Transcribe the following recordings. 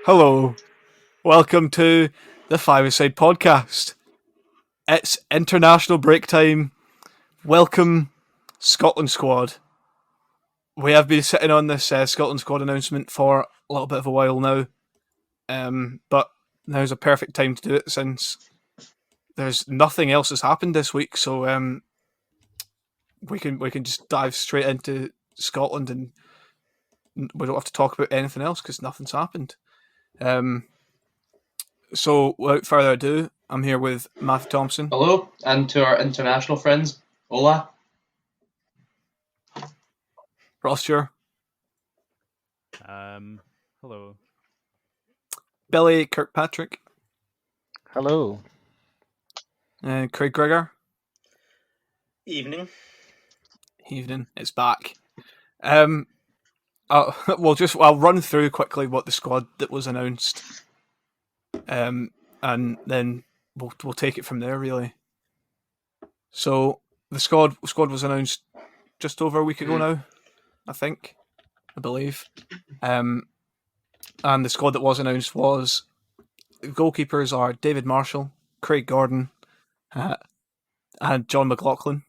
Hello, welcome to the Five-A-Side podcast. It's international break time. Welcome, Scotland squad. We have been sitting on this Scotland squad announcement for a little bit of a while now, but now's a perfect time to do it since there's nothing else has happened this week. So we can just dive straight into Scotland and we don't have to talk about anything else because nothing's happened. So without further ado, I'm here with Matthew Thompson. Hello, and to our international friends, hola. Ross Shore. Hello. Billy Kirkpatrick. Hello. And Craig Gregor. Evening. Evening. It's back. I'll run through quickly what the squad that was announced. And then we'll take it from there really. So the squad was announced just over a week ago now, I believe. And the squad that was announced was goalkeepers are David Marshall, Craig Gordon, and John McLaughlin.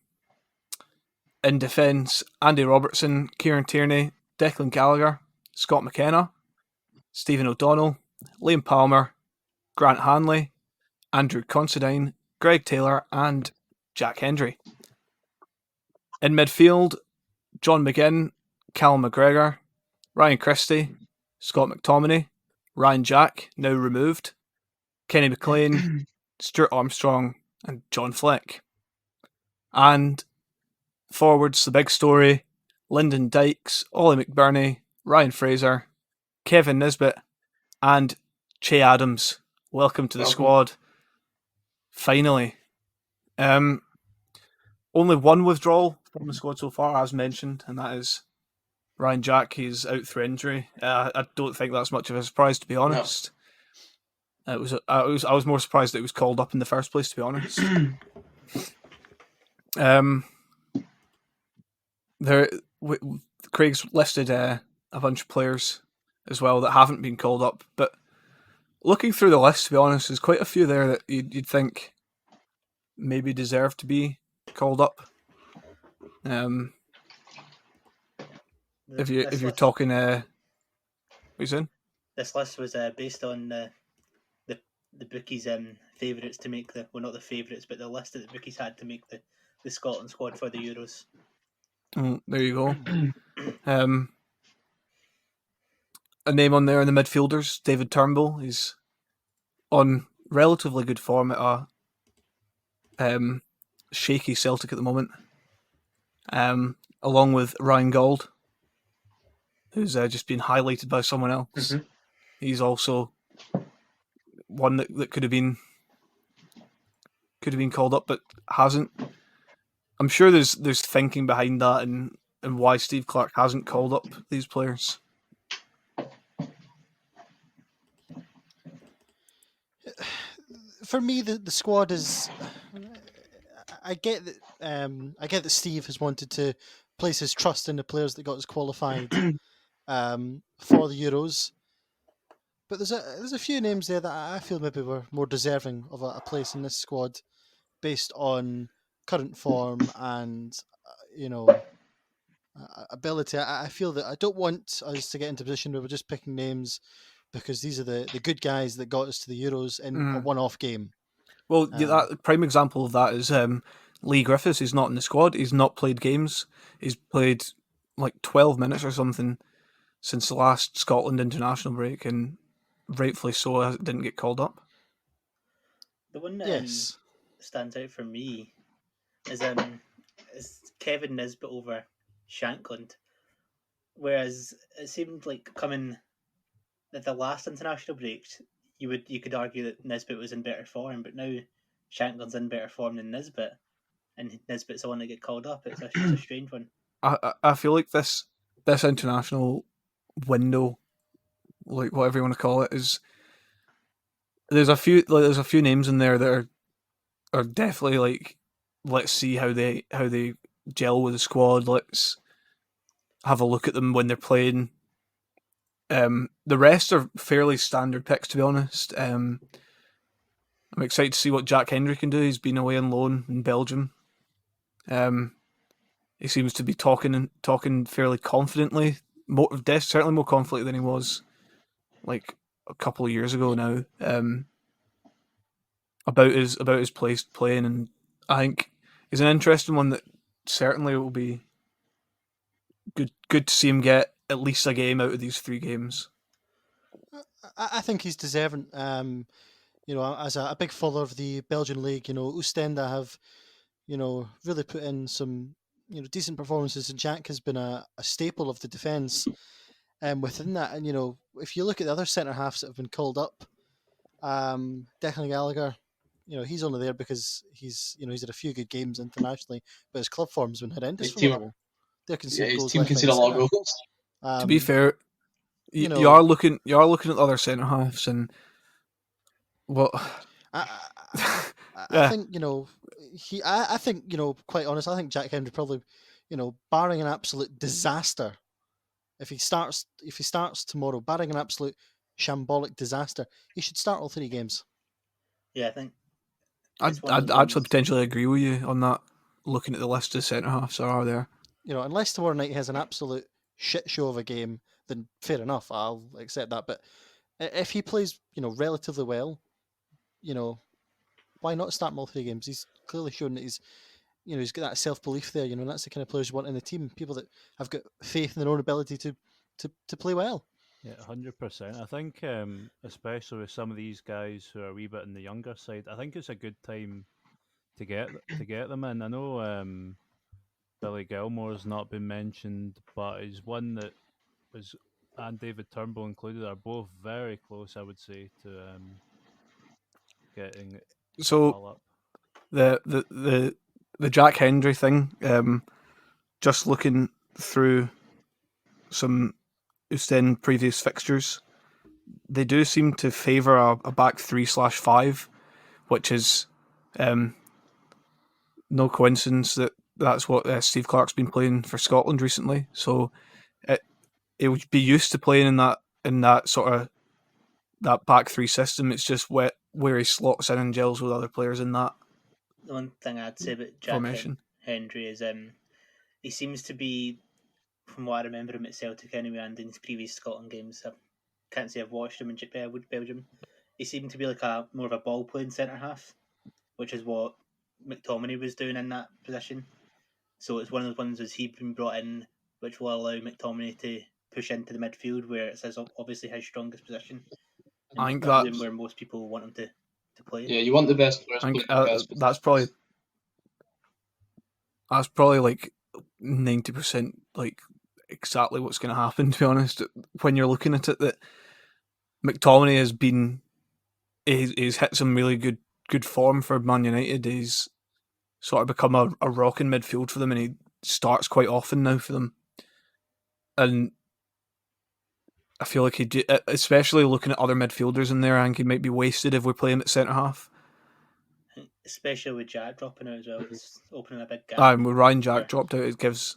In defence, Andy Robertson, Kieran Tierney, Declan Gallagher, Scott McKenna, Stephen O'Donnell, Liam Palmer, Grant Hanley, Andrew Considine, Greg Taylor, and Jack Hendry. In midfield, John McGinn, Callum McGregor, Ryan Christie, Scott McTominay, Ryan Jack, now removed, Kenny McLean, Stuart Armstrong, and John Fleck. And forwards, the big story, Lyndon Dykes, Ollie McBurney, Ryan Fraser, Kevin Nisbet, and Che Adams. Welcome to the squad. Finally. Only one withdrawal from the squad so far, as mentioned, and that is Ryan Jack. He's out through injury. I don't think that's much of a surprise, to be honest. No. I was more surprised that he was called up in the first place, to be honest. Craig's listed a bunch of players as well that haven't been called up, but looking through the list, to be honest, there's quite a few there that you'd think maybe deserve to be called up. If you're talking, what you saying? This list was based on the bookies' favourites to make not the favourites, but the list that the bookies had to make the Scotland squad for the Euros. There you go. A name on there in the midfielders, David Turnbull. He's on relatively good form at a shaky Celtic at the moment. Along with Ryan Gold, who's just been highlighted by someone else. Mm-hmm. He's also one that could have been called up but hasn't. I'm sure there's thinking behind that and why Steve Clarke hasn't called up these players. For me, the squad is. I get that Steve has wanted to place his trust in the players that got us qualified for the Euros, but there's a few names there that I feel maybe were more deserving of a place in this squad, based on current form and ability. I feel that I don't want us to get into a position where we're just picking names because these are the good guys that got us to the Euros in a one-off game. Well, that prime example of that is Lee Griffiths. He's not in the squad. He's not played games. He's played like 12 minutes or something since the last Scotland international break, and rightfully so, didn't get called up. The one that stands out for me is Kevin Nisbet over Shankland, whereas it seemed like coming at the last international break, you could argue that Nisbet was in better form, but now Shankland's in better form than Nisbet, and Nisbet's the one that get called up. It's a strange one. I feel like this international window, like whatever you want to call it, is there's a few names in there that are definitely like, let's see how they gel with the squad. Let's have a look at them when they're playing. The rest are fairly standard picks, to be honest. I'm excited to see what Jack Hendry can do. He's been away on loan in Belgium. He seems to be talking fairly confidently. Certainly more confidently than he was like a couple of years ago now. About his place playing, and I think he's an interesting one that certainly will be good to see him get at least a game out of these 3 games. I think he's deserving. As a big follower of the Belgian league, Ostende have, really put in some, decent performances, and Jack has been a staple of the defence within that. And, if you look at the other centre halves that have been called up, Declan Gallagher, he's only there because he's had a few good games internationally, but his club form's been horrendous for Motherwell. They're conceding his goals team left, right, conceded a and lot of centre. goals. To be fair, you know- are looking at other centre halves, and what I think I think quite honest. I think Jack Hendry probably, barring an absolute disaster, if he starts tomorrow, barring an absolute shambolic disaster, he should start all 3 games. Yeah, I think I'd actually potentially agree with you on that. Looking at the list of centre halves that are there, unless tomorrow night he has an absolute shit show of a game, then fair enough, I'll accept that. But if he plays, relatively well, why not start him all 3 games? He's clearly shown that he's got that self belief there. And that's the kind of players you want in the team. People that have got faith in their own ability to play well. Yeah, 100%. I think, especially with some of these guys who are a wee bit on the younger side, I think it's a good time to get them in. I know Billy Gilmore's not been mentioned, but he's one that was, and David Turnbull included, are both very close, I would say, to getting so all up. the Jack Hendry thing. Just looking through some Ostend previous fixtures, they do seem to favour a back 3/5, which is no coincidence that that's what Steve Clarke's been playing for Scotland recently. So it would be used to playing in that sort of that back 3 system. It's just where he slots in and gels with other players in that. The one thing I'd say about Jack formation. Hendry is he seems to be, from what I remember him at Celtic anyway, and in his previous Scotland games, I can't say I've watched him in Belgium. He seemed to be like more of a ball playing centre half, which is what McTominay was doing in that position. So it's one of those ones as he's been brought in, which will allow McTominay to push into the midfield, where it's obviously his strongest position. And I think that's where most people want him to play. Yeah, you want the best players. I think that's probably like 90% like exactly what's going to happen. To be honest, when you're looking at it, that McTominay has been he's hit some really good form for Man United. He's sort of become a rock in midfield for them, and he starts quite often now for them. And I feel like especially looking at other midfielders in there, I think he might be wasted if we're playing at centre half. Especially with Jack dropping out as well, it's opening a big gap. And with Ryan Jack dropped out, it gives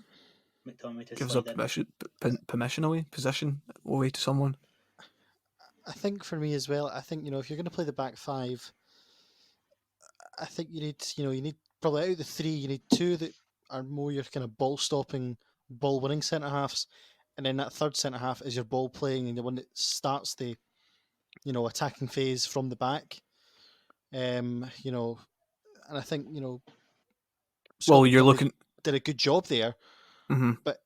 McTominay to gives slide a position away to someone. I think for me as well, I think if you're going to play the back 5, I think you need probably out of the 3, you need 2 that are more your kind of ball stopping, ball winning centre halves, and then that third centre half is your ball playing and the one that starts the attacking phase from the back. And I think Scotland you're looking did a good job there, but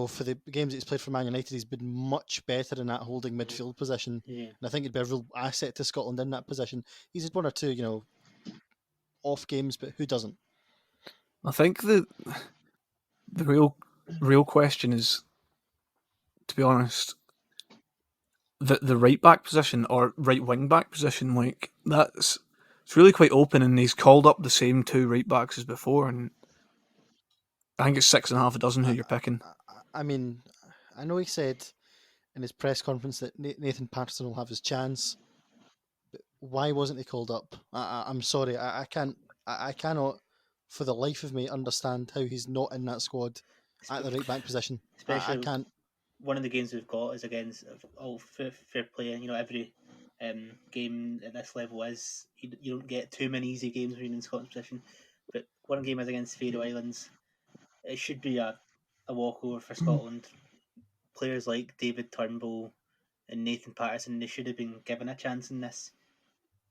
for the games that he's played for Man United, he's been much better in that holding midfield position. Yeah. And I think he'd be a real asset to Scotland in that position. He's had 1 or 2 off games, but who doesn't? I think the real question is, to be honest, the right back position or right wing back position. Like it's really quite open, and he's called up the same 2 right backs as before, and I think it's 6.5 a dozen who you're picking. I mean, I know he said in his press conference that Nathan Patterson will have his chance, but why wasn't he called up? I'm sorry, I cannot for the life of me understand how he's not in that squad at the right back position. Especially I can't. one of the games we've got is against all fair play, and every game at this level is you don't get too many easy games when you're in Scotland's position. But one game is against Faroe Islands. It should be a walkover for Scotland. Players like David Turnbull and Nathan Patterson, they should have been given a chance in this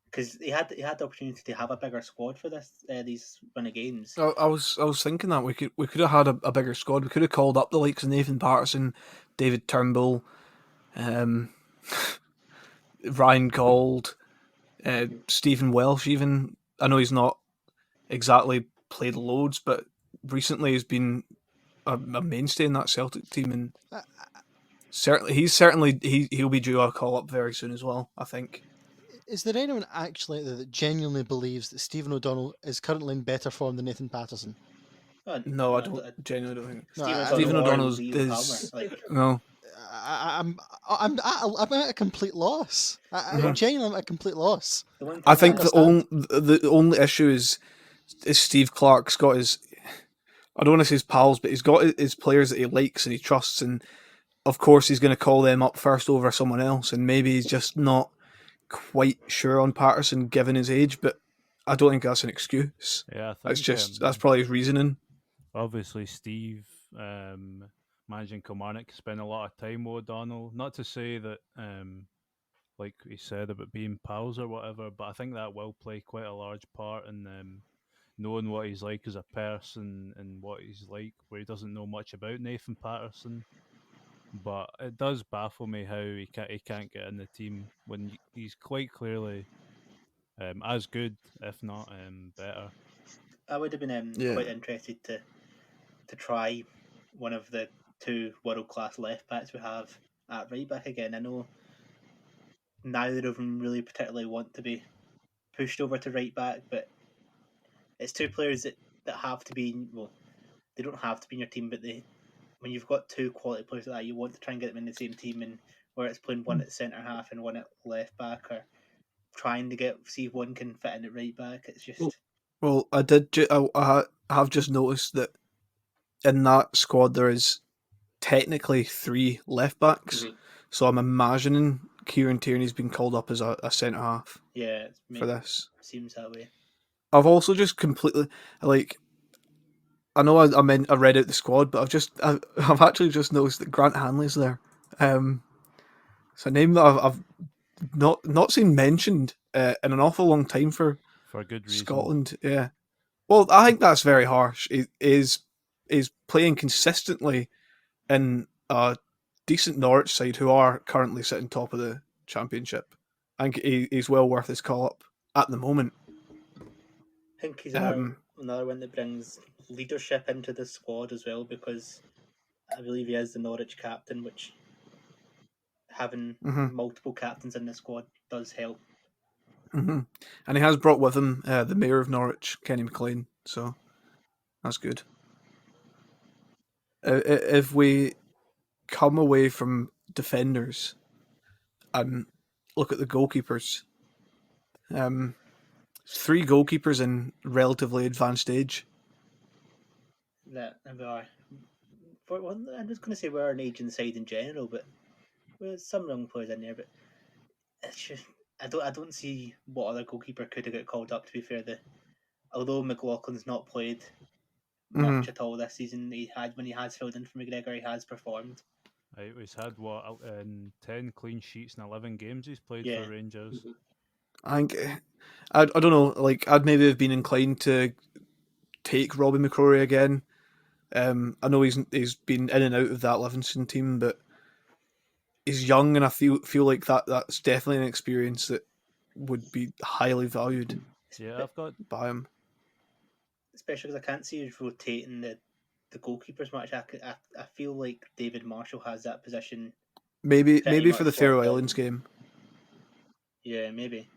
because he had the opportunity to have a bigger squad for this these run of games. I was thinking that we could have had a bigger squad. We could have called up the likes of Nathan Patterson, David Turnbull, Ryan Gold, Stephen Welsh. Even I know he's not exactly played loads, but recently he's been a mainstay in that Celtic team, and he'll be due a call up very soon as well, I think. Is there anyone actually that genuinely believes that Stephen O'Donnell is currently in better form than Nathan Patterson? No, I don't. Genuinely don't think. Stephen O'Donnell's is no. I'm at a complete loss. I'm genuinely at a complete loss. I think the only issue is Steve Clarke's got his. I don't want to say his pals, but he's got his players that he likes and he trusts, and of course he's going to call them up first over someone else, and maybe he's just not quite sure on Patterson given his age, but I don't think that's an excuse. Yeah, I think that's probably his reasoning. Obviously, Steve managing Kilmarnock spent a lot of time with O'Donnell. Not to say that, like he said about being pals or whatever, but I think that will play quite a large part in knowing what he's like as a person and what he's like, where he doesn't know much about Nathan Patterson. But it does baffle me how he can't get in the team when he's quite clearly as good, if not better. I would have been quite interested to try one of the two world class left backs we have at right back again. I know neither of them really particularly want to be pushed over to right back, but it's two players that have to be, well, they don't have to be in your team, but when you've got two quality players like that, you want to try and get them in the same team, and where it's playing one at centre half and one at left back, or trying to see if one can fit in at right back. It's just. Well, I have just noticed that in that squad there is technically 3 left backs, so I'm imagining Kieran Tierney's been called up as a centre half. Yeah, for this. Seems that way. I've also just completely I know I read out the squad, but I've actually just noticed that Grant Hanley's there. It's a name that I've not seen mentioned in an awful long time for a good reason. Scotland. Yeah, well, I think that's very harsh. He is playing consistently in a decent Norwich side who are currently sitting top of the Championship. I think he's well worth his call up at the moment. I think he's another one that brings leadership into the squad as well, because I believe he is the Norwich captain, which having multiple captains in the squad does help. And he has brought with him the Mayor of Norwich, Kenny McLean, so that's good. If we come away from defenders and look at the goalkeepers, 3 goalkeepers in relatively advanced age. That we are. I'm just going to say we're an age inside in general, but there's some young players in there. But it's just I don't see what other goalkeeper could have got called up. To be fair, although McLaughlin's not played much at all this season, when he has filled in for McGregor, he has performed. He's had 10 clean sheets in 11 games he's played for Rangers. I think I don't know. I'd maybe have been inclined to take Robbie McCrory again. I know he's been in and out of that Livingston team, but he's young, and I feel like that's definitely an experience that would be highly valued. Yeah, I've got by him. Especially because I can't see us rotating the goalkeepers much. I feel like David Marshall has that position. Maybe for the Faroe Islands game. Yeah, maybe.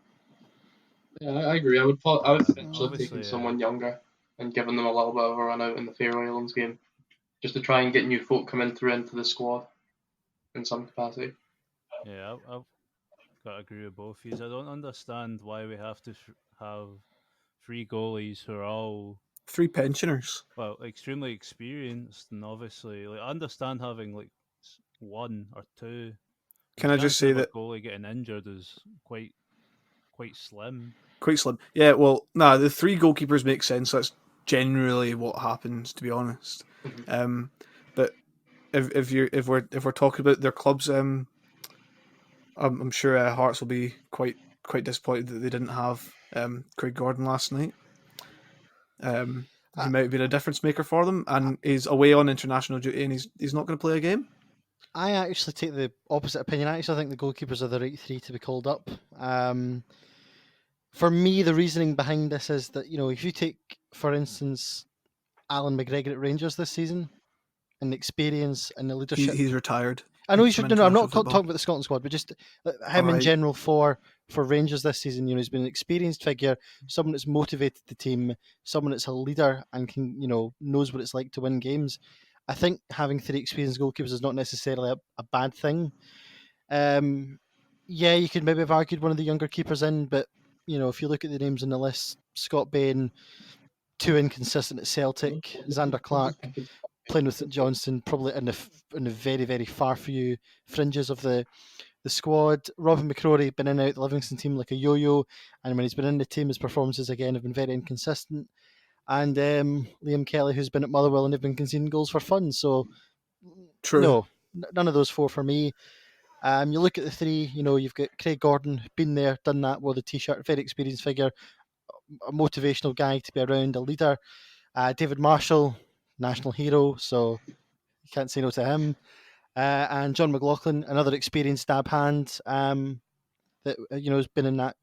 Yeah, I agree. I would potentially taking someone younger and giving them a little bit of a run out in the Faroe Islands game, just to try and get new folk coming through into the squad in some capacity. Yeah, I've got to agree with both of you. I don't understand why we have to have 3 goalies who are all 3 pensioners. Well, extremely experienced, and obviously, I understand having one or two. Can I just say that goalie getting injured is quite slim? Quite slim. Yeah, well, the 3 goalkeepers make sense. That's generally what happens, to be honest. But if we're talking about their clubs, I'm sure Hearts will be quite disappointed that they didn't have Craig Gordon last night. He might have been a difference maker for them, and he's away on international duty, and he's not going to play a game. I actually take the opposite opinion. I actually think the goalkeepers are the right 3 to be called up. For me, the reasoning behind this is that, if you take, for instance, Alan McGregor at Rangers this season, and the experience and the leadership. He's retired. I know he's no. I'm not talking about the Scotland squad, but just him in general for Rangers this season. He's been an experienced figure, someone that's motivated the team, someone that's a leader and can, knows what it's like to win games. I think having 3 experienced goalkeepers is not necessarily a bad thing. Yeah, you could maybe have argued one of the younger keepers in, but if you look at the names on the list, Scott Bain, too inconsistent at Celtic, Xander Clark playing with St Johnstone, probably in the very, very far few fringes of the squad. Robin McCrory been in and out the Livingston team like a yo-yo, and when he's been in the team, his performances again have been very inconsistent. And Liam Kelly, who's been at Motherwell and have been conceding goals for fun. So, True. No, none of those 4 for me. You look at the 3, you've got Craig Gordon, been there, done that, wore the T-shirt, very experienced figure, a motivational guy to be around, a leader. David Marshall, national hero, so you can't say no to him. And John McLaughlin, another experienced dab hand that has been in that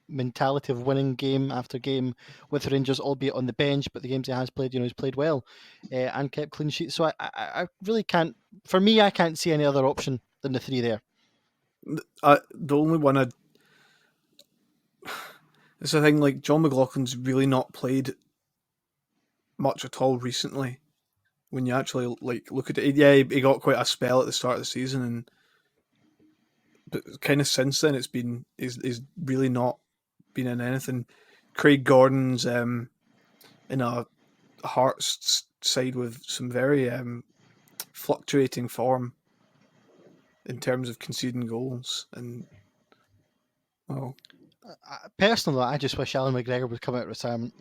mentality of winning game after game with Rangers, albeit on the bench, but the games he has played, he's played well and kept clean sheets. So I really can't. For me, I can't see any other option than the 3 there. The only one it's the thing. Like John McLaughlin's really not played much at all recently. When you actually look at it, yeah, he got quite a spell at the start of the season, but kind of since then he's really not been in anything. Craig Gordon's in a Hearts side with some very fluctuating form in terms of conceding goals, and personally, I just wish Alan McGregor would come out of retirement.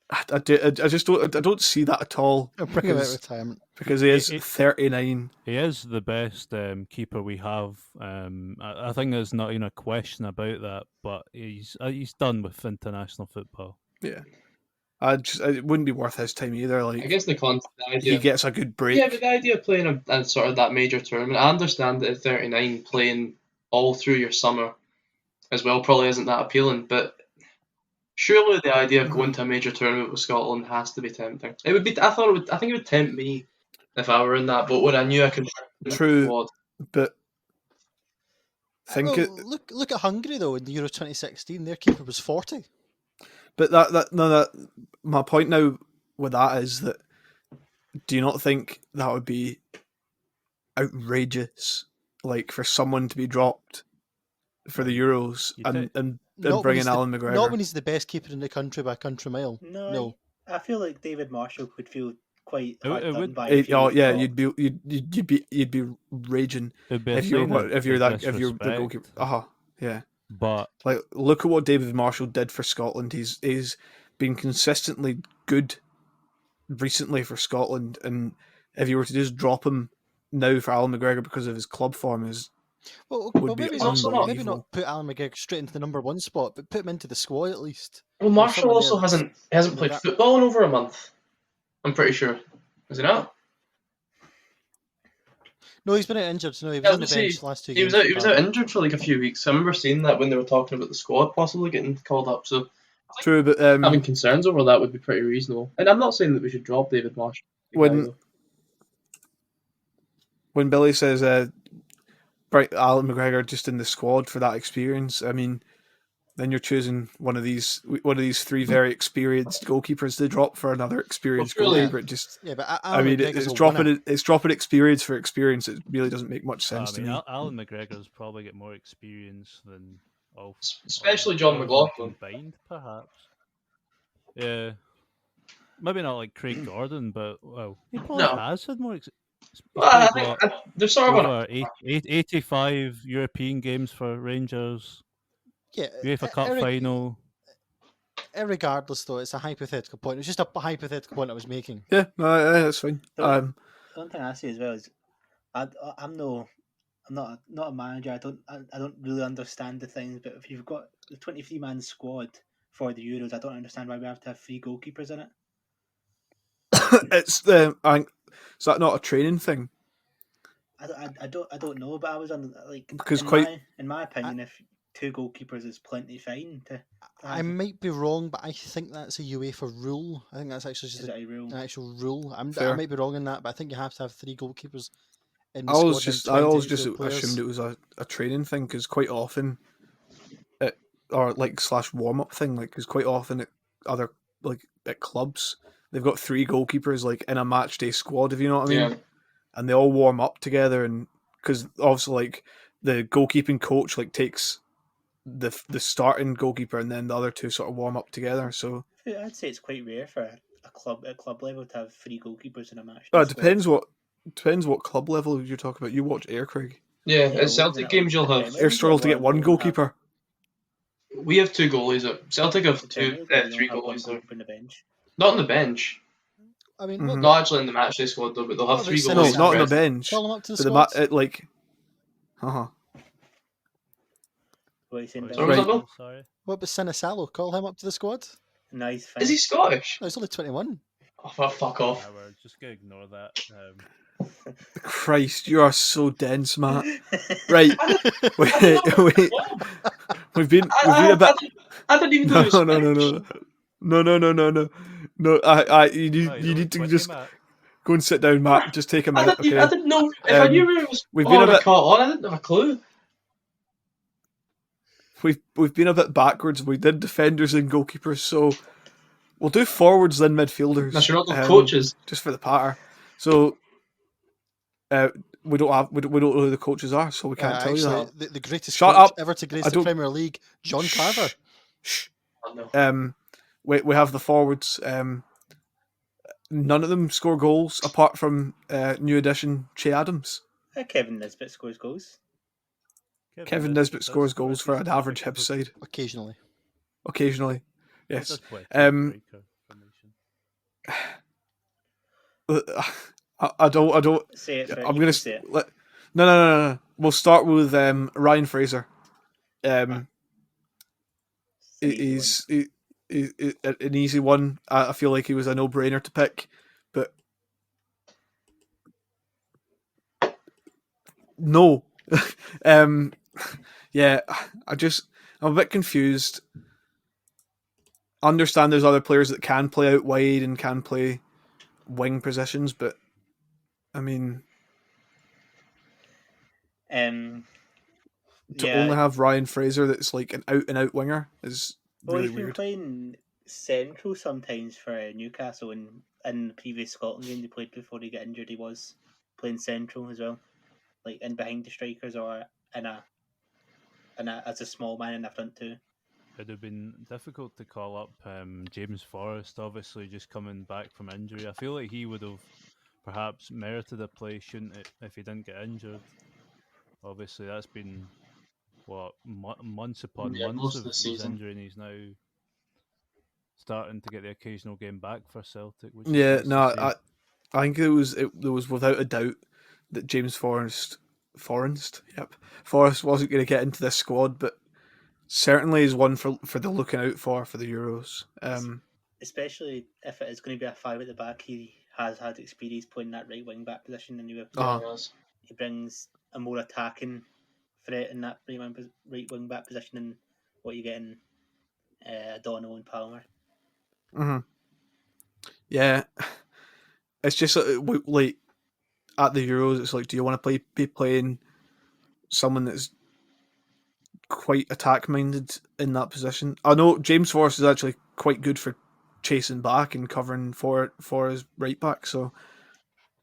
I just don't see that at all. Bring him out of retirement because he is 39. He is the best keeper we have. I think there's not even a question about that. But he's done with international football. Yeah, it wouldn't be worth his time either. Like I guess the idea he gets a good break. Yeah, but the idea of playing a sort of that major tournament, I understand that at 39 playing all through your summer as well probably isn't that appealing, but surely the idea of going to a major tournament with Scotland has to be tempting. It would be. I think it would tempt me if I were in that boat when I knew I could. True, but look at Hungary though in the Euro 2016. Their keeper was 40. But my point now with that is that, do you not think that would be outrageous, like for someone to be dropped for the Euros and bring in Alan McGregor? Not when he's the best keeper in the country by a country mile. No. I feel like David Marshall would feel quite hard done by. You'd be raging if you're the goalkeeper. Yeah. But like, look at what David Marshall did for Scotland. He's been consistently good recently for Scotland, and if you were to just drop him now for Alan McGregor because of his club form, maybe not put Alan McGregor straight into the number 1 spot, but put him into the squad at least. Well, Marshall also hasn't played football in over a month. I'm pretty sure. Is he not? No, he's been out injured. No, he was on the bench last 2 games. He was out injured for like a few weeks. I remember seeing that when they were talking about the squad possibly getting called up. So true, but having concerns over that would be pretty reasonable. And I'm not saying that we should drop David Marshall. When Billy says Alan McGregor just in the squad for that experience, I mean, then you're choosing one of these 3 very experienced goalkeepers to drop for another experienced goalkeeper. It's dropping experience for experience. It really doesn't make much sense to me. Alan McGregor's probably got more experience than especially John McLaughlin combined, perhaps. Yeah, maybe not like Craig Gordon, but he probably has had more. Well, I think they're sort of over 85 European games for Rangers. Yeah, UEFA Cup final. Irregardless, though, it's a hypothetical point. It's just a hypothetical point I was making. Yeah, no, that's fine. The one thing I say as well is, I'm not a manager. I don't really understand the things. But if you've got the 23-man squad for the Euros, I don't understand why we have to have 3 goalkeepers in it. It's the. Is that not a training thing? I don't know, but I was on like Because in my opinion, if 2 goalkeepers is plenty fine to I might be wrong, but I think that's a UEFA rule. I think that's actually just is it a rule? an actual rule. I Fair. might be wrong in that, but I think you have to have 3 goalkeepers in the I always squad. I always just players. assumed it was a training thing because quite often, or like / warm up thing, like because quite often at other like at clubs they've got 3 goalkeepers like in a match day squad, if you know what I mean, Yeah. and they all warm up together, and because obviously like the goalkeeping coach like takes the starting goalkeeper and then the other 2 sort of warm up together. So I'd say it's quite rare for a club at club level to have 3 goalkeepers in a match. it depends what club level you're talking about. You watch Ayr, Craig. Yeah, at Celtic games you'll have. Ayr struggle to get 1 goalkeeper. We have 2 goalies. Celtic have 3 goalies. On the bench. Not on the bench. I mean, Not actually in the matchday squad though, but they'll have 3 goalies. No, not on the bench. Call them up to the but squad. Like, What are you saying? Sorry, Right. Sorry. What about Sinisalo? Call him up to the squad. Nice. Fine. Is he Scottish? No, he's only 21. Oh, fuck off. Yeah, we're just gonna ignore that. Christ, you are so dense, Matt. Right, wait. We've been a bit. I didn't even know he was No. You need to just go and sit down, Matt. Just take a minute. Okay. I didn't know. If I knew it was we've been a bit caught on, I didn't have a clue. We've been a bit backwards. We did defenders and goalkeepers, so we'll do forwards then midfielders. That's your coaches, just for the patter. So we don't know who the coaches are, so we can't tell you that. The greatest Shut coach up. ever to grace the Premier League, John Carver. Shh. No. We have the forwards. None of them score goals apart from new addition Che Adams. Kevin Nisbet scores goals. Kevin Nisbet scores goals for an average Hibs side. Occasionally, yes. I don't. Say it. I'm gonna say it. No. We'll start with Ryan Fraser. He's an easy one. I feel like he was a no-brainer to pick, but no. Yeah, I'm a bit confused. I understand there's other players that can play out wide and can play wing positions, but I mean, to only have Ryan Fraser that's like an out-and-out winger is really he's weird. Been playing central sometimes for Newcastle, and in the previous Scotland game they played before he got injured, he was playing central as well, like in behind the strikers or as a small man in the front too. It'd have been difficult to call up James Forrest, obviously just coming back from injury. I feel like he would have perhaps merited a place, shouldn't it, if he didn't get injured. Obviously, that's been months upon months of his injury, and he's now starting to get the occasional game back for Celtic. Which I think it was without a doubt that James Forrest wasn't going to get into this squad, but certainly is one for the looking out for the Euros. Especially if it is going to be a 5 at the back, he has had experience playing that right wing back position, and he brings a more attacking threat in that right wing back position than what you get in O'Donnell and Palmer. Mm-hmm. Yeah, it's just like at the Euros, it's like, do you want to be playing someone that's quite attack minded in that position? I know James Forrest is actually quite good for chasing back and covering for his right back, so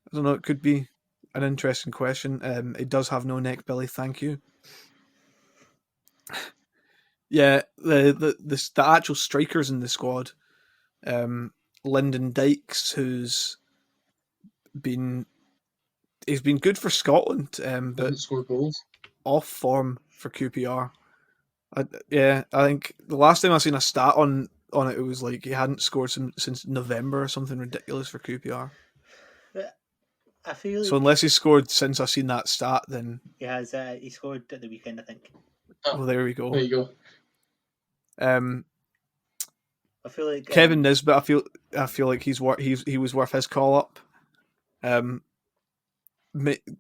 I don't know, it could be an interesting question. It does have no neck belly, thank you. Yeah, the actual strikers in the squad, Lyndon Dykes, who's been he's been good for Scotland, but Doesn't score goals. off form for QPR. I think the last time I seen a stat on it, it was like he hadn't scored since November or something ridiculous for QPR. But I feel So like unless he's scored since I've seen that stat, then he has. He scored at the weekend, I think. well, there we go. There you go. I feel like Kevin Nisbet. I feel like he was worth his call up.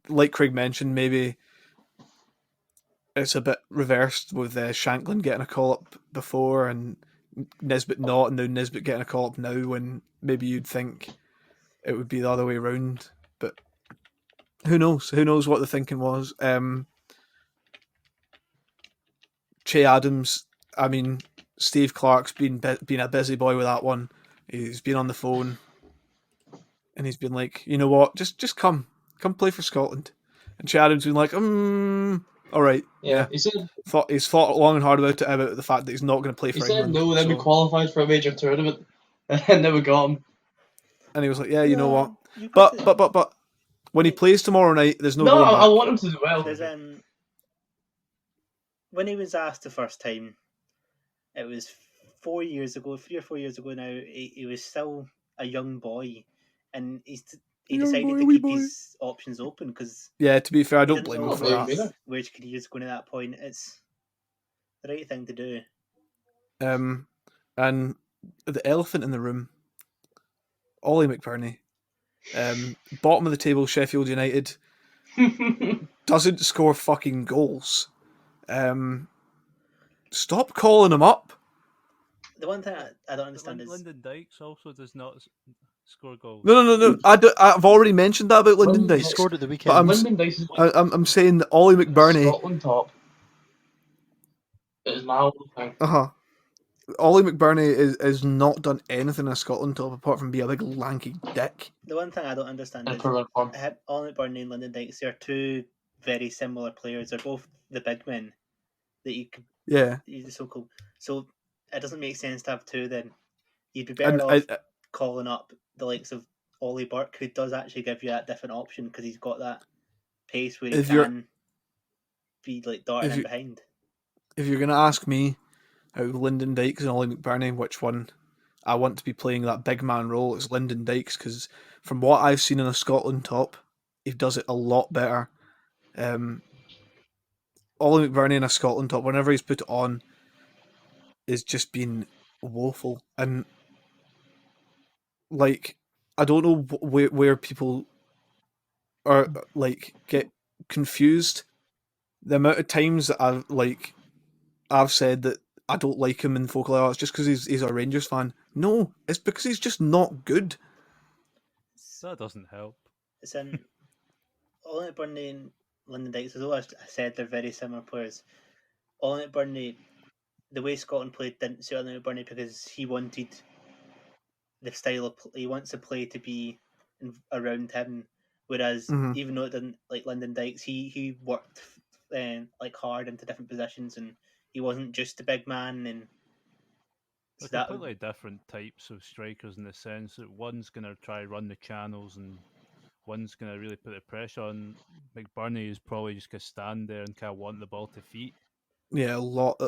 Like Craig mentioned, maybe it's a bit reversed with Shanklin getting a call up before and Nisbet not, and now Nisbet getting a call up now when maybe you'd think it would be the other way around. But who knows? Who knows what the thinking was? Che Adams. I mean, Steve Clark's been a busy boy with that one. He's been on the phone, and he's been like, you know what? Just come play for Scotland. And Che Adams been like, all right, yeah. He said He's thought long and hard about the fact that he's not going to play for England. He said no, then we so. qualified for a major tournament, and then we got him. And he was like, yeah, you know what? But when he plays tomorrow night, there's no. No, going I want him to do well. When he was asked the first time, it was 4 years ago, 3 or 4 years ago now. He was still a young boy, and he decided to keep his options open because. Yeah, to be fair, I don't blame him for that. Where his career is going at that point, it's the right thing to do. And the elephant in the room, Ollie McBurney, bottom of the table, Sheffield United, doesn't score fucking goals. Stop calling him up. The one thing I don't understand is Lyndon Dykes also does not score goals. No. I've already mentioned that about Lyndon Dykes. He scored at the weekend. Lyndon Dykes is I'm saying that Ollie McBurney, Scotland top. It is my whole thing. Ollie McBurney is not done anything in Scotland top apart from be a big lanky dick. The one thing I don't understand is Ollie McBurney and Lyndon Dykes. They're two very similar players. They're both the big men that you could. Yeah. So cool. So it doesn't make sense to have two. Then you'd be better off calling up the likes of Ollie Burke, who does actually give you that different option because he's got that pace where he can be like darting in behind. If you're gonna ask me, out of Lyndon Dykes and Ollie McBurney, which one I want to be playing that big man role, it's Lyndon Dykes, because from what I've seen in a Scotland top, he does it a lot better. Ollie McBurney in a Scotland top, whenever he's put it on, is just been woeful. And like, I don't know where people are like get confused. The amount of times that I've said that I don't like him in Folk It's just because he's a Rangers fan. No, it's because he's just not good. That doesn't help. It's in Ollie McBurney and Lyndon Dykes, although I said they're very similar players. Ollie McBurney, the way Scotland played didn't suit Ollie McBurney because he wanted the style of he wants the play to be around him. Whereas even though it didn't like Lyndon Dykes, he worked like hard into different positions, and he wasn't just a big man. And so they're completely different types of strikers in the sense that one's going to try run the channels and one's going to really put the pressure on. McBurney is probably just going to stand there and kind of want the ball to feet. Yeah, a lot.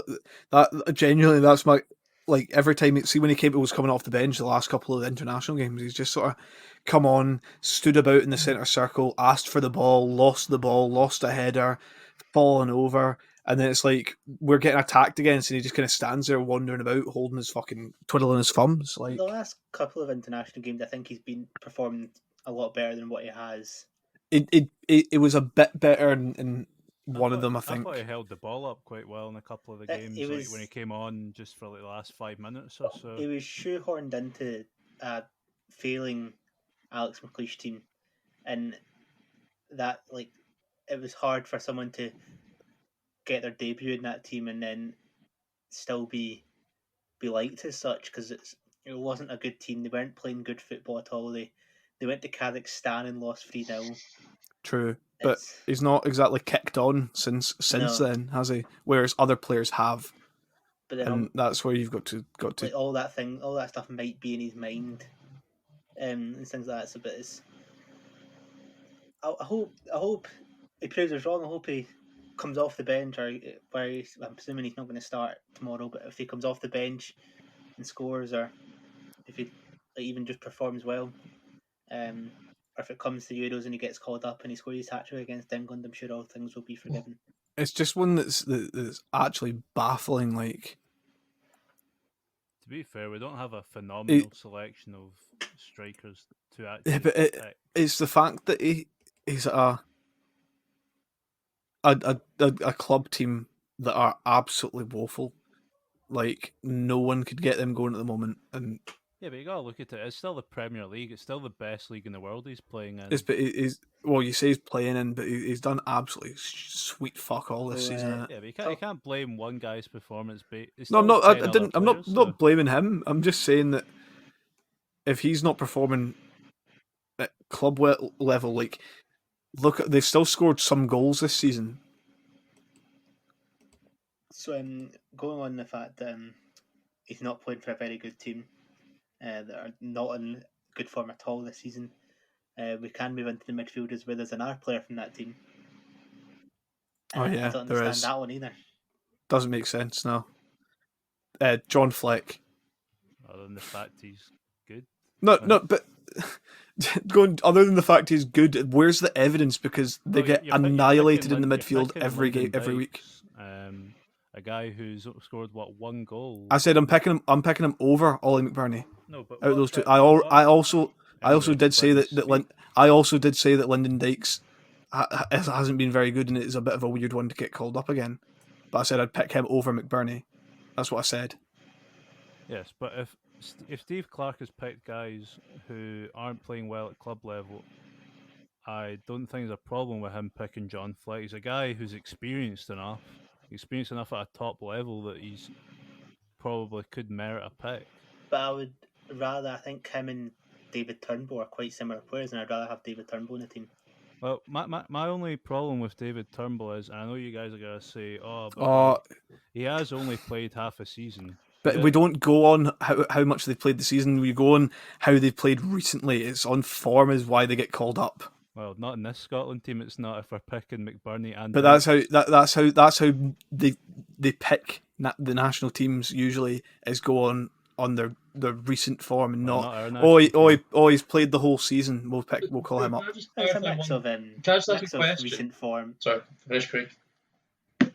That genuinely, that's my like every time. When he was coming off the bench the last couple of international games, he's just sort of come on, stood about in the centre circle, asked for the ball, lost a header, fallen over, and then it's like we're getting attacked against, and he just kind of stands there wandering about, holding his fucking twiddling his thumbs. Like the last couple of international games, I think he's been performing a lot better than what he has. It was a bit better in one of them, I think. I thought he held the ball up quite well in a couple of the games, like when he came on just for like the last 5 minutes or so. He was shoehorned into a failing Alex McLeish team, and that like it was hard for someone to get their debut in that team and then still be liked as such, because it wasn't a good team. They weren't playing good football at all. They went to Kazakhstan and lost 3-0. True, but he's not exactly kicked on since then, has he? Whereas other players have. But then that's where you've got to like all that stuff might be in his mind, and things like that. So, but I hope he proves us wrong. I hope he comes off the bench, or I'm presuming he's not going to start tomorrow. But if he comes off the bench and scores, or if he even just performs well, or if it comes to Euros and he gets called up and he scores his hat-trick against England, I'm sure all things will be forgiven. It's just one that's actually baffling. Like, to be fair, we don't have a phenomenal selection of strikers to actually pick. It's the fact that he's a club team that are absolutely woeful. Like, no one could get them going at the moment, and yeah, but you gotta look at it. It's still the Premier League. It's still the best league in the world he's playing in. Well, you say he's playing in, but he's done absolutely sweet fuck all this season. Yeah, but you can't blame one guy's performance. No, I'm not. I'm not blaming him. I'm just saying that if he's not performing at club level, like, look, they've still scored some goals this season. So, going on the fact that he's not playing for a very good team, that are not in good form at all this season, we can move into the midfielders where there's another player from that team. I don't understand that one either. Doesn't make sense now. John Fleck. Other than the fact he's good. No, but other than the fact he's good, where's the evidence? Because they get annihilated in the midfield every week. A guy who's scored one goal. I said I'm picking him over Ollie McBurney. No, but out of those two, I also did say that Lyndon Dykes hasn't been very good, and it is a bit of a weird one to get called up again. But I said I'd pick him over McBurney. That's what I said. Yes, but if Steve Clarke has picked guys who aren't playing well at club level, I don't think there's a problem with him picking John Fleck. He's a guy who's experienced enough at a top level that he's probably could merit a pick. But I think him and David Turnbull are quite similar players, and I'd rather have David Turnbull in the team. Well, my only problem with David Turnbull is, and I know you guys are going to say, he has only played half a season. But we don't go on how much they've played the season. We go on how they've played recently. It's on form is why they get called up. Well, not in this Scotland team. It's not if we're picking McBurney and. But that's how they pick the national teams usually, is go on their recent form and he's played the whole season. We'll call him up. It's a mix of recent form. Sorry, finish, Craig. I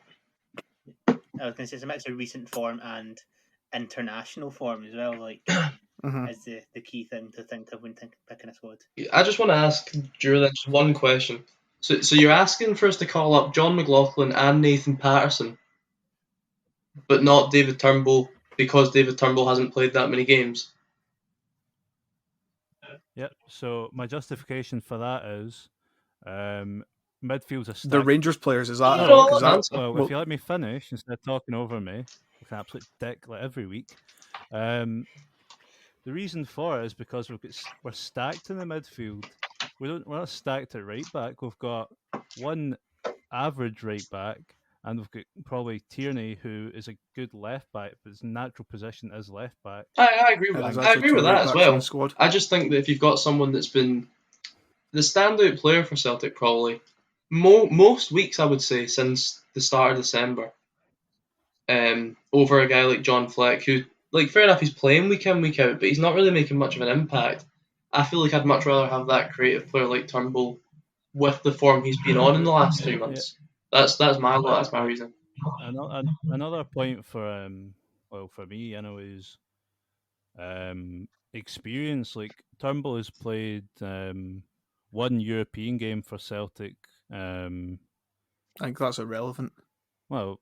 was going to say it's a mix of recent form and international form as well. Like. Is the key thing to think of when picking a squad. I just want to ask Drew just one question. So you're asking for us to call up John McLaughlin and Nathan Patterson, but not David Turnbull, because David Turnbull hasn't played that many games? Yep. So my justification for that is midfield's a stack. The Rangers players, is that? Well, if you let me finish instead of talking over me, like an absolute dick like every week. The reason for it is because we're stacked in the midfield. We're not stacked at right back. We've got one average right back, and we've got probably Tierney, who is a good left back, but his natural position is left back. I agree with that. I agree with that as well. I just think that if you've got someone that's been the standout player for Celtic, probably most weeks, I would say, since the start of December, over a guy like John Fleck, who. Like, fair enough, he's playing week in, week out, but he's not really making much of an impact. I feel like I'd much rather have that creative player like Turnbull with the form he's been on in the last 2 months. Yeah. That's my reason. Another point for me, is experience. Like, Turnbull has played one European game for Celtic. I think that's irrelevant. Well,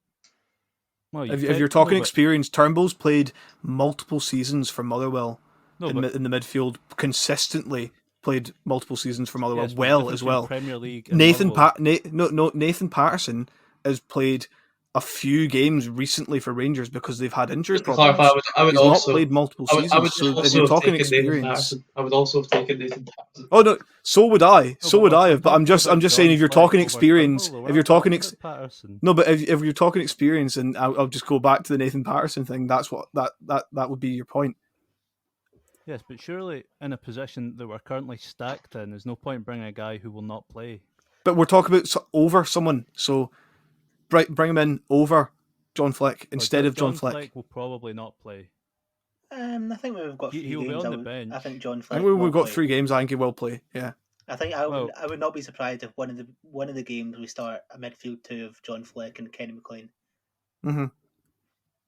if you're talking experience, Turnbull's played multiple seasons for Motherwell in the midfield, consistently played multiple seasons for Motherwell as well. Premier League. Nathan Patterson has played a few games recently for Rangers because they've had injury problems. I would He's also not played multiple seasons. So if you're talking experience, I would also have taken Nathan Patterson. Oh no, so would I. But I'm just saying, if you're talking experience, if you're talking if you're talking experience, and I'll just go back to the Nathan Patterson thing. That's what that would be your point. Yes, but surely in a position that we're currently stacked in, there's no point bringing a guy who will not play. But we're talking about over someone, so bring him in over John Fleck instead of John Fleck. Fleck will probably not play. I think we've got 3 He'll games. be on the bench. I think John I Fleck. think we've got play. 3 games. I think he will play. Yeah. I think I would not be surprised if one of the games we start a midfield 2 of John Fleck and Kenny McLean. Mm-hmm.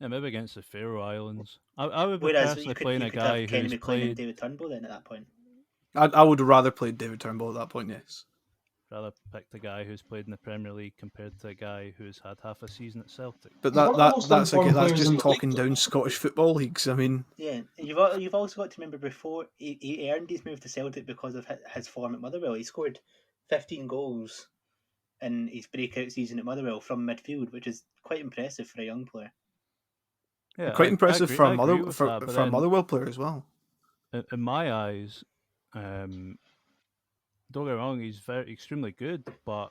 Yeah, maybe against the Faroe Islands. I would be Whereas personally playing a guy Kenny who's McLean played. and David Turnbull then at that point. I would rather play David Turnbull at that point. Yes. Rather pick the guy who's played in the Premier League compared to a guy who's had half a season at Celtic. But that's just talking down Scottish football leagues. I mean, yeah, you've also got to remember before he earned his move to Celtic because of his form at Motherwell. He scored 15 goals in his breakout season at Motherwell from midfield, which is quite impressive for a young player. Yeah, quite impressive for a Motherwell player as well. In my eyes, don't get me wrong, he's extremely good, but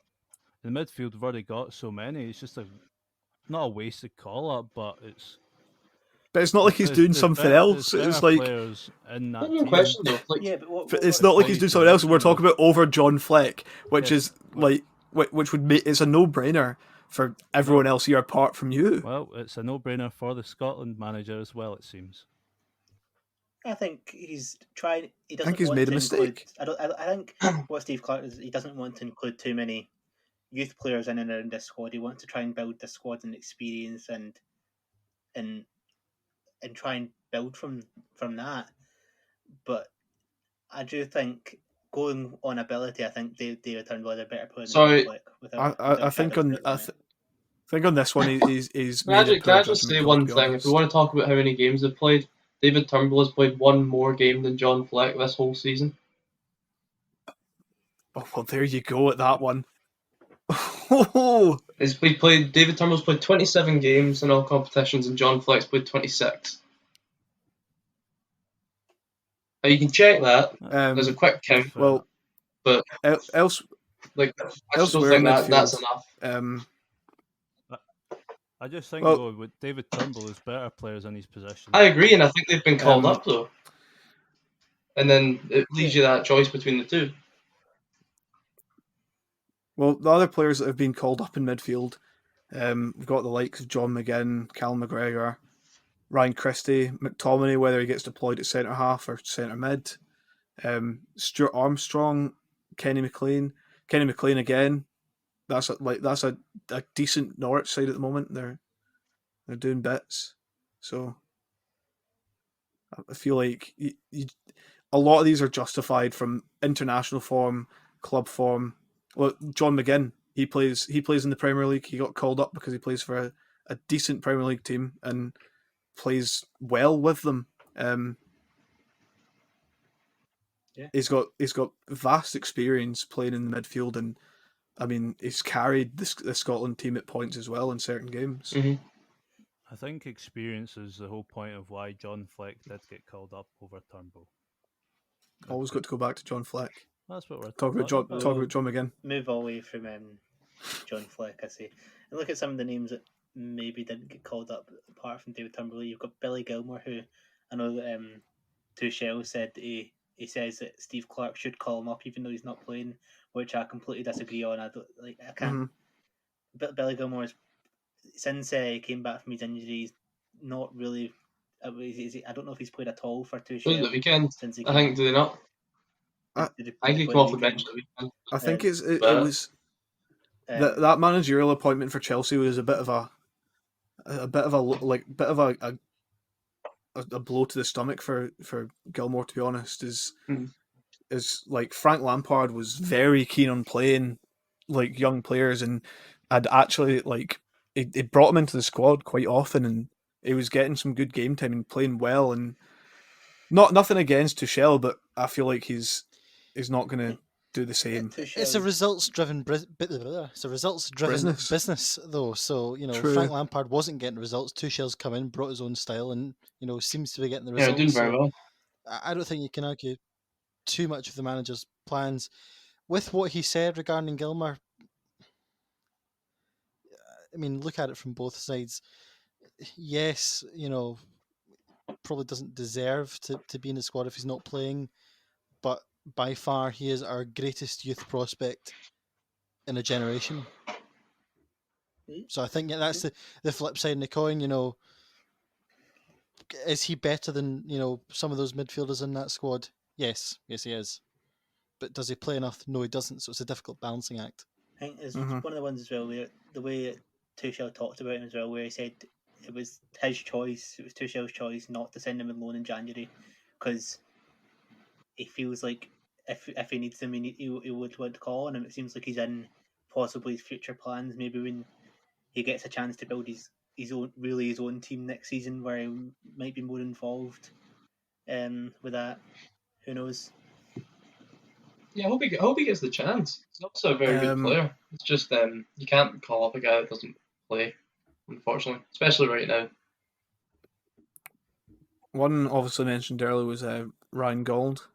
in the midfield we've already got so many. It's just not a wasted call up, but it's. But it's not like he's doing something else. It's like players in that team. Question though. It's not like he's doing something else. We're talking about over John Fleck, which is like which would make it's a no-brainer for everyone else here apart from you. Well, it's a no-brainer for the Scotland manager as well. It seems. I think he's trying. He doesn't. I think he's made a mistake. I think what Steve Clarke is. He doesn't want to include too many youth players in and around this squad. He wants to try and build the squad and experience and try and build from that. But I do think going on ability, I think David Turnbull is a better player than Fleck. I think on this one he's Can I just say one thing? If we want to talk about how many games they've played, David Turnbull has played one more game than John Fleck this whole season. Oh well, there you go at that one. David Turnbull's played 27 games in all competitions, and John Fleck's played 26. Now you can check that. There's a quick count. Well, but elsewhere think that's enough. I just think though, with David Turnbull is better players in his position. I agree, and I think they've been called up though. And then it leaves you that choice between the two. Well, the other players that have been called up in midfield, we've got the likes of John McGinn, Callum McGregor, Ryan Christie, McTominay, whether he gets deployed at centre half or centre mid, Stuart Armstrong, Kenny McLean again. That's a decent Norwich side at the moment. They're doing bits, so I feel like a lot of these are justified from international form, club form. Well, John McGinn, he plays in the Premier League. He got called up because he plays for a decent Premier League team and plays well with them. He's got vast experience playing in the midfield, and I mean he's carried the Scotland team at points as well in certain games. Mm-hmm. I think experience is the whole point of why John Fleck did get called up over Turnbull. Always got to go back to John Fleck. That's what we're talking about. Talk about John McGinn. Move away from John Fleck, I say, and look at some of the names that maybe didn't get called up apart from David Turnbull. You've got Billy Gilmore, who I know that Tuchel said he says that Steve Clarke should call him up even though he's not playing, which I completely disagree on. I can't. Mm-hmm. But Billy Gilmore, since he came back from his injuries, not really. I don't know if he's played at all for Tuchel. The weekend, I think, do they not? I think he came off the bench the weekend. I think it was that managerial appointment for Chelsea was a bit of a blow to the stomach for Gilmore, to be honest. Is like Frank Lampard was very keen on playing like young players, and I'd actually it brought him into the squad quite often, and he was getting some good game time and playing well. And nothing against Tuchel, but I feel like he's not going to do the same. It's a results-driven business, though. So True. Frank Lampard wasn't getting results. Tuchel's come in, brought his own style, and seems to be getting the results. Yeah, doing very well. I don't think you can argue too much of the manager's plans with what he said regarding Gilmore. I mean, look at it from both sides. Yes, probably doesn't deserve to be in the squad if he's not playing, but by far he is our greatest youth prospect in a generation. So I think that's the flip side of the coin. Is he better than some of those midfielders in that squad? Yes, he is. But does he play enough? No, he doesn't. So it's a difficult balancing act. I think it's one of the ones as well where the way Tuchel talked about him as well, where he said it was his choice, it was Tuchel's choice not to send him on loan in January, because he feels like if he needs him, he would want to call on him. It seems like he's in possibly his future plans. Maybe when he gets a chance to build his own team next season, where he might be more involved with that. Who knows? Yeah, I hope he gets the chance. He's also a very good player. It's just you can't call up a guy that doesn't play, unfortunately, especially right now. One obviously mentioned earlier was Ryan Gold.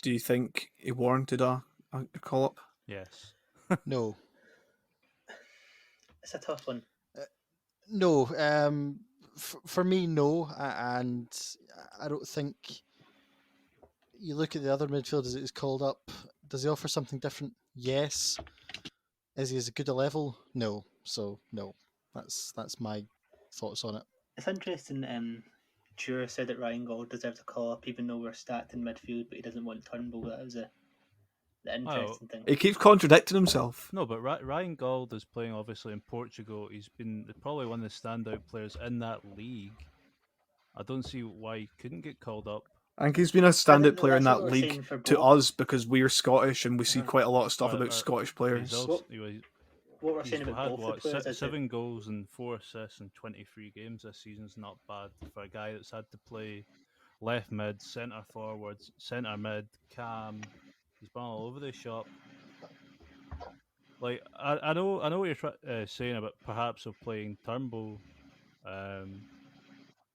Do you think he warranted a call up? Yes. No. It's a tough one. No. For me, no. And I don't think. You look at the other midfielders that he's called up. Does he offer something different? Yes. Is he as good a level? No. So no. That's my thoughts on it. It's interesting. Jura said that Ryan Gold deserves a call up, even though we're stacked in midfield, but he doesn't want Turnbull. That was the interesting thing. He keeps contradicting himself. No, but Ryan Gold is playing obviously in Portugal. He's been probably one of the standout players in that league. I don't see why he couldn't get called up. I think he's been a standout player in that league to us because we're Scottish and we see quite a lot of stuff about Scottish players. What we're saying about both the players, 7 goals and 4 assists in 23 games this season is not bad for a guy that's had to play left mid, centre forwards, centre mid, cam. He's been all over the shop. Like I know what you're saying about perhaps of playing Turnbull.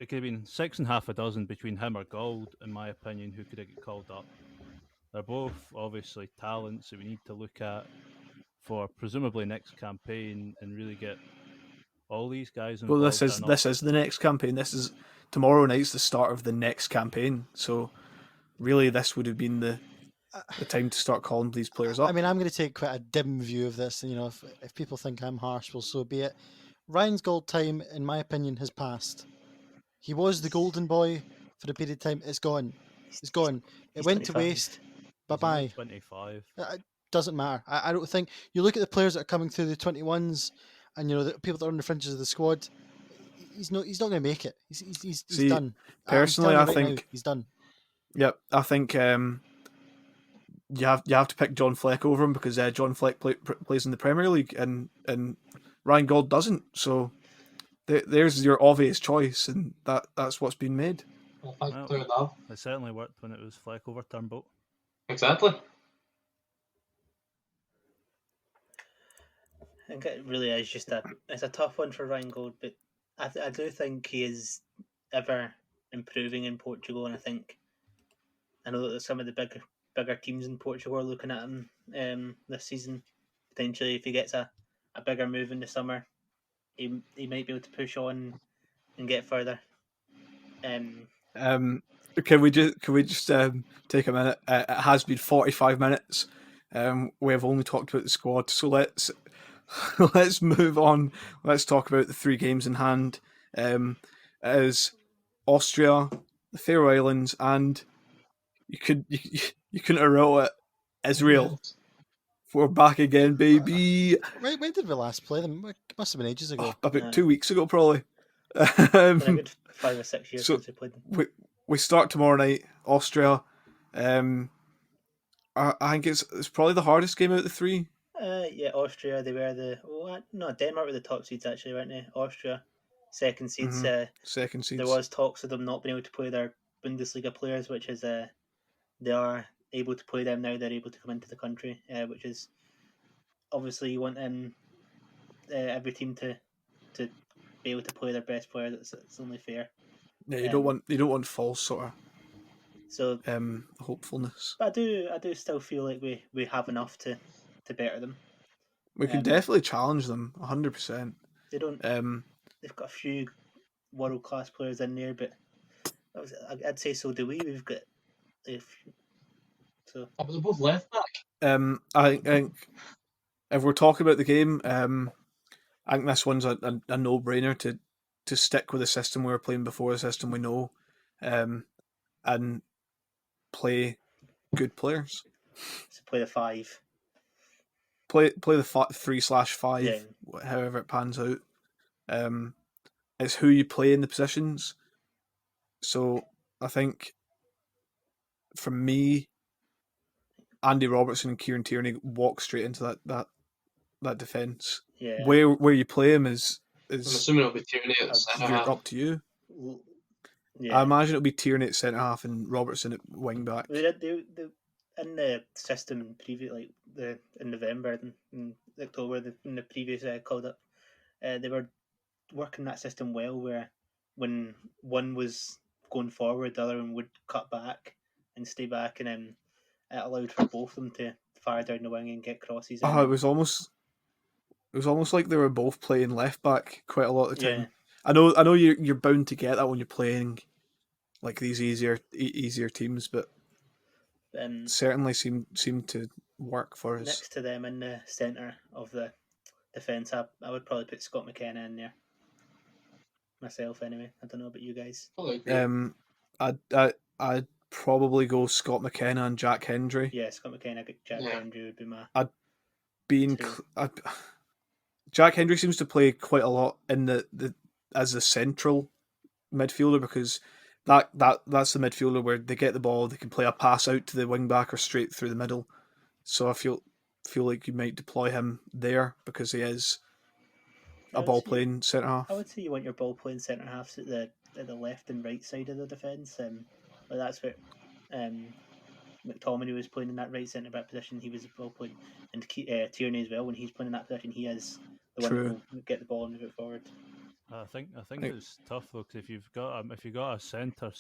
It could have been 6 6.5 between him or Gold, in my opinion, who could have get called up. They're both obviously talents that we need to look at for presumably next campaign and really get all these guys involved. Well, this is the next campaign. This is tomorrow night's the start of the next campaign. So really, this would have been the time to start calling these players up. I mean, I'm going to take quite a dim view of this. If people think I'm harsh, well, so be it. Ryan's Gold time, in my opinion, has passed. He was the golden boy for a period of time. It's gone. It's gone. It went 25. To waste. Bye-bye. 25. It doesn't matter. I don't think... You look at the players that are coming through the 21s and, the people that are on the fringes of the squad, he's not going to make it. He's done. Personally, I think... Now, he's done. Yep, I think you have to pick John Fleck over him because John Fleck plays in the Premier League and Ryan Gold doesn't. So... There's your obvious choice, and that's what's been made. Well, it certainly worked when it was Fleck over Turnbull. Exactly. I think it really is just it's a tough one for Ryan Gold, but I do think he is ever improving in Portugal, and I know that some of the bigger teams in Portugal are looking at him this season. Potentially, if he gets a bigger move in the summer, he might be able to push on and get further. Can we just take a minute? It has been 45 minutes. We have only talked about the squad, so let's move on. Let's talk about the 3 games in hand. It is Austria, the Faroe Islands, and you couldn't have wrote it, Israel. We're back again, baby. When did we last play them? It must have been ages ago. About 2 weeks ago, probably. It's been a good 5 or 6 years since we played them. We start tomorrow night, Austria. I think it's probably the hardest game out of the 3. Yeah, Austria. They were Denmark were the top seeds actually, weren't they? Austria, second seeds. Second seeds. There was talks of them not being able to play their Bundesliga players, which is they are able to play them now. They're able to come into the country, which is obviously you want every team to be able to play their best player. It's only fair. Yeah, you don't want false sort of hopefulness. But I do still feel like we have enough to better them. We can definitely challenge them 100%. They don't. They've got a few world class players in there, but I'd say so do we. We've got so. Oh, but they're both left back. I think if we're talking about the game, I think this one's a no-brainer to stick with the system we were playing before, the system we know, and play good players. So play the 5. Play the 3/5, Yeah. however it pans out. It's who you play in the positions. So I think, for me, Andy Robertson and Kieran Tierney walk straight into that defence. Yeah. Where you play him is I'm assuming it'll be Tierney at centre half. Up to you. Yeah. I imagine it'll be Tierney at centre half and Robertson at wing back. They in the system in November and October in the previous called up, they were working that system well, where when one was going forward, the other one would cut back and stay back, and then it allowed for both of them to fire down the wing and get crosses. It was almost like they were both playing left back quite a lot of the time. Yeah. I know you're bound to get that when you're playing like these easier teams, but certainly seem to work for us. Next to them in the centre of the defence, I would probably put Scott McKenna in there. Myself, anyway. I don't know about you guys. I'd probably go Scott McKenna and Jack Hendry. Yeah, Scott McKenna, Jack Hendry would be my. Jack Hendry seems to play quite a lot in the as the central midfielder, because that's the midfielder where they get the ball, they can play a pass out to the wing back or straight through the middle. So I feel like you might deploy him there because he is a ball playing centre half. I would say you want your ball playing centre halves at the left and right side of the defence. That's where McTominay was playing in that right centre back position. He was a ball playing, and Tierney as well. When he's playing in that position, he is the one who will get the ball and move it forward. I think it's tough though, because if you've got a centre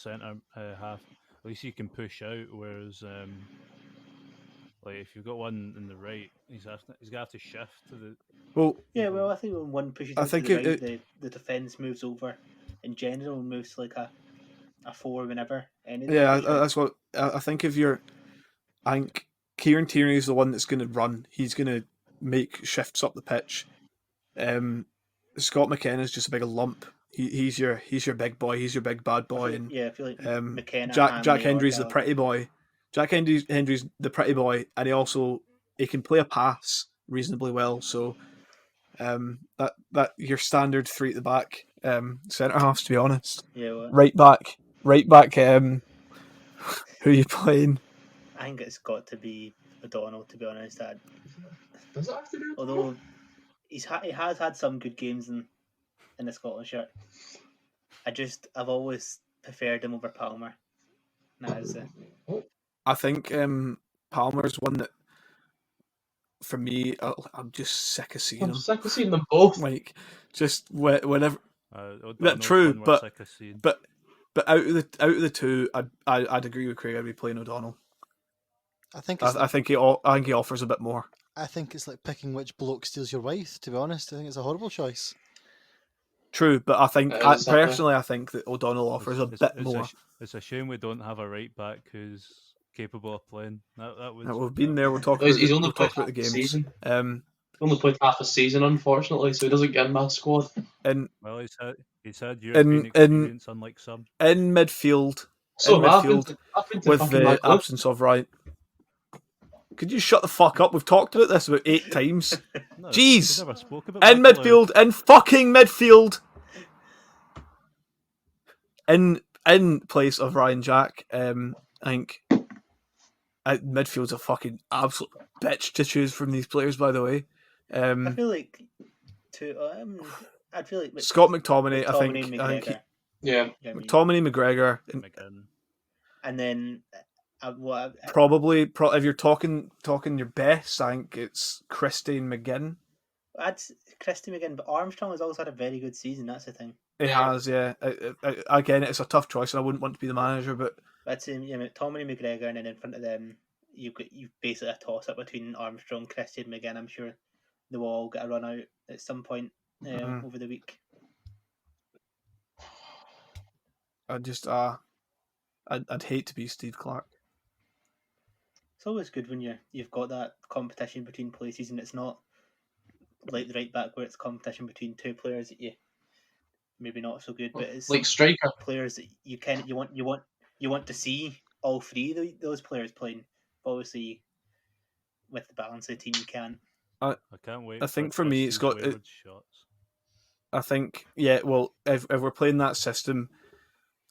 half, at least you can push out. Whereas, like if you've got one in the right, he's gonna have to shift to the. I think when one pushes to the right, the defence moves over. In general, moves to like a 4 whenever. That's what I think. I think Kieran Tierney is the one that's going to run. He's going to make shifts up the pitch. Scott McKenna is just a big lump. He's your big boy. He's your big bad boy. I feel like McKenna. Jack Hendry's the pretty boy. Jack Hendry's the pretty boy, and he can play a pass reasonably well. So that your standard 3 at the back centre halves, to be honest. Yeah. Well, right back. Who are you playing? I think it's got to be O'Donnell, to be honest. Does it have to be? Although he has had some good games in the Scotland shirt. I've always preferred him over Palmer. I think Palmer's one that, for me, I'm just sick of seeing him. I'm sick of seeing them both. Like, just whenever. That's true, but out of the two, I'd agree with Craig. I'd be playing O'Donnell. I think he offers a bit more. I think it's like picking which bloke steals your wife. To be honest, I think it's a horrible choice. True, but I think I think that O'Donnell offers a bit more. It's a shame we don't have a right back who's capable of playing. We've been there. We'll talk about the games. Season. Only played half a season, unfortunately, so he doesn't get in my squad. He's had European experience, unlike some. In midfield. With the absence of Ryan. Could you shut the fuck up? We've talked about this about 8 times. No, Jeez. Never spoke about in midfield. In fucking midfield. In place of Ryan Jack. I think midfield's a fucking absolute bitch to choose from these players, by the way. I feel like Scott McTominay, I think McTominay, McGregor, and then probably if you're talking your best, I think it's Christine McGinn. That's Christine McGinn, but Armstrong has also had a very good season. That's the thing. It has, yeah. Again, it's a tough choice, and I wouldn't want to be the manager, but that's McTominay, McGregor, and then in front of them, you've basically a toss up between Armstrong, Christian McGinn. I'm sure they will all get a run out at some point over the week. I'd hate to be Steve Clark. It's always good when you've got that competition between places, and it's not like the right back where it's competition between two players that you maybe not so good, but it's like striker players that you want to see all three of those players playing. But obviously, with the balance of the team, you can't. I can't wait. I think for me, it's got. Shots. I think, yeah. Well, if we're playing that system,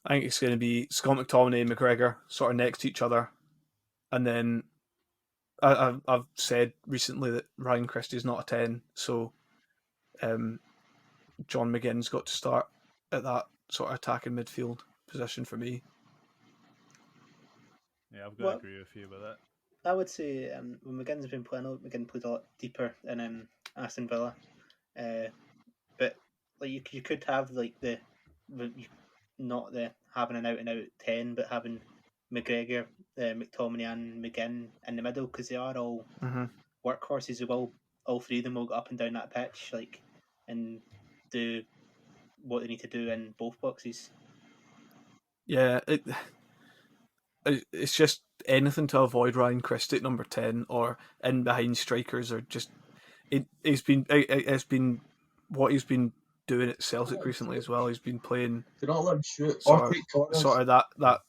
I think it's going to be Scott McTominay and McGregor sort of next to each other, and then I've said recently that Ryan Christie's not a 10, so John McGinn's got to start at that sort of attacking midfield position for me. Yeah, I've got to agree with you about that. I would say when McGinn's been playing, I know McGinn played a lot deeper in Aston Villa, but like you could have like not the having an out and out 10, but having McGregor, McTominay, and McGinn in the middle, because they are all workhorses. All three of them will go up and down that pitch, like, and do what they need to do in both boxes. Yeah, it's just anything to avoid Ryan Christie at number 10 or in behind strikers, or just it's been what he's been doing at Celtic recently as well. He's been playing. Do not let him shoot sort of that.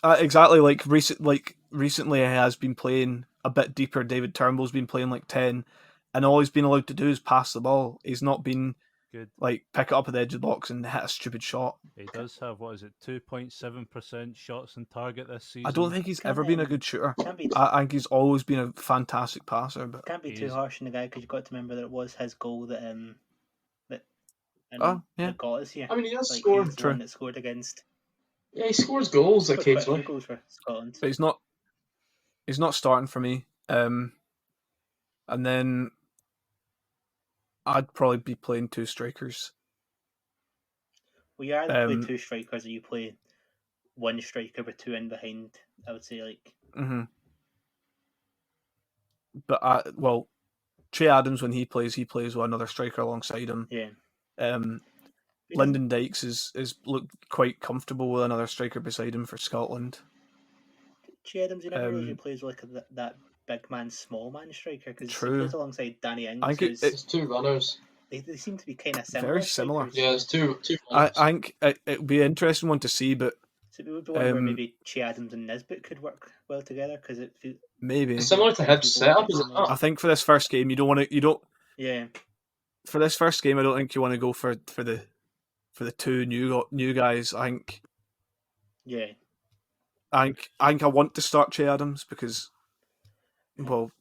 Exactly, recently he has been playing a bit deeper. David Turnbull's been playing like 10, and all he's been allowed to do is pass the ball. He's not been good, like pick it up at the edge of the box and hit a stupid shot. He does have 2.7% shots on target this season. I don't think he's ever been a good shooter. I think he's always been a fantastic passer. But can't be too harsh on the guy, because you've got to remember that it was his goal that that got us here. I mean, he has like, scored. He's the one that scored against. Yeah, he scores goals occasionally. Goals for Scotland. But he's not starting for me. And then I'd probably be playing two strikers. Well, you either play two strikers or you play one striker with two in behind. I would say, like. But Che Adams, when he plays with another striker alongside him. Yeah. Lyndon Dykes is looked quite comfortable with another striker beside him for Scotland. Che Adams, he never usually plays like that big man, small man striker, because he plays alongside Danny Ings. I think it's two runners. They seem to be kind of similar. Very similar. Yeah, it's two runners. I think it would be an interesting one to see, but so it would be one where maybe Che Adams and Nisbet could work well together, because it feels maybe it's similar to Hibs' setup, is it not? I think for this first game, Yeah. For this first game, I don't think you want to go for the two new guys. I think. Yeah. I think I want to start Che Adams because, well,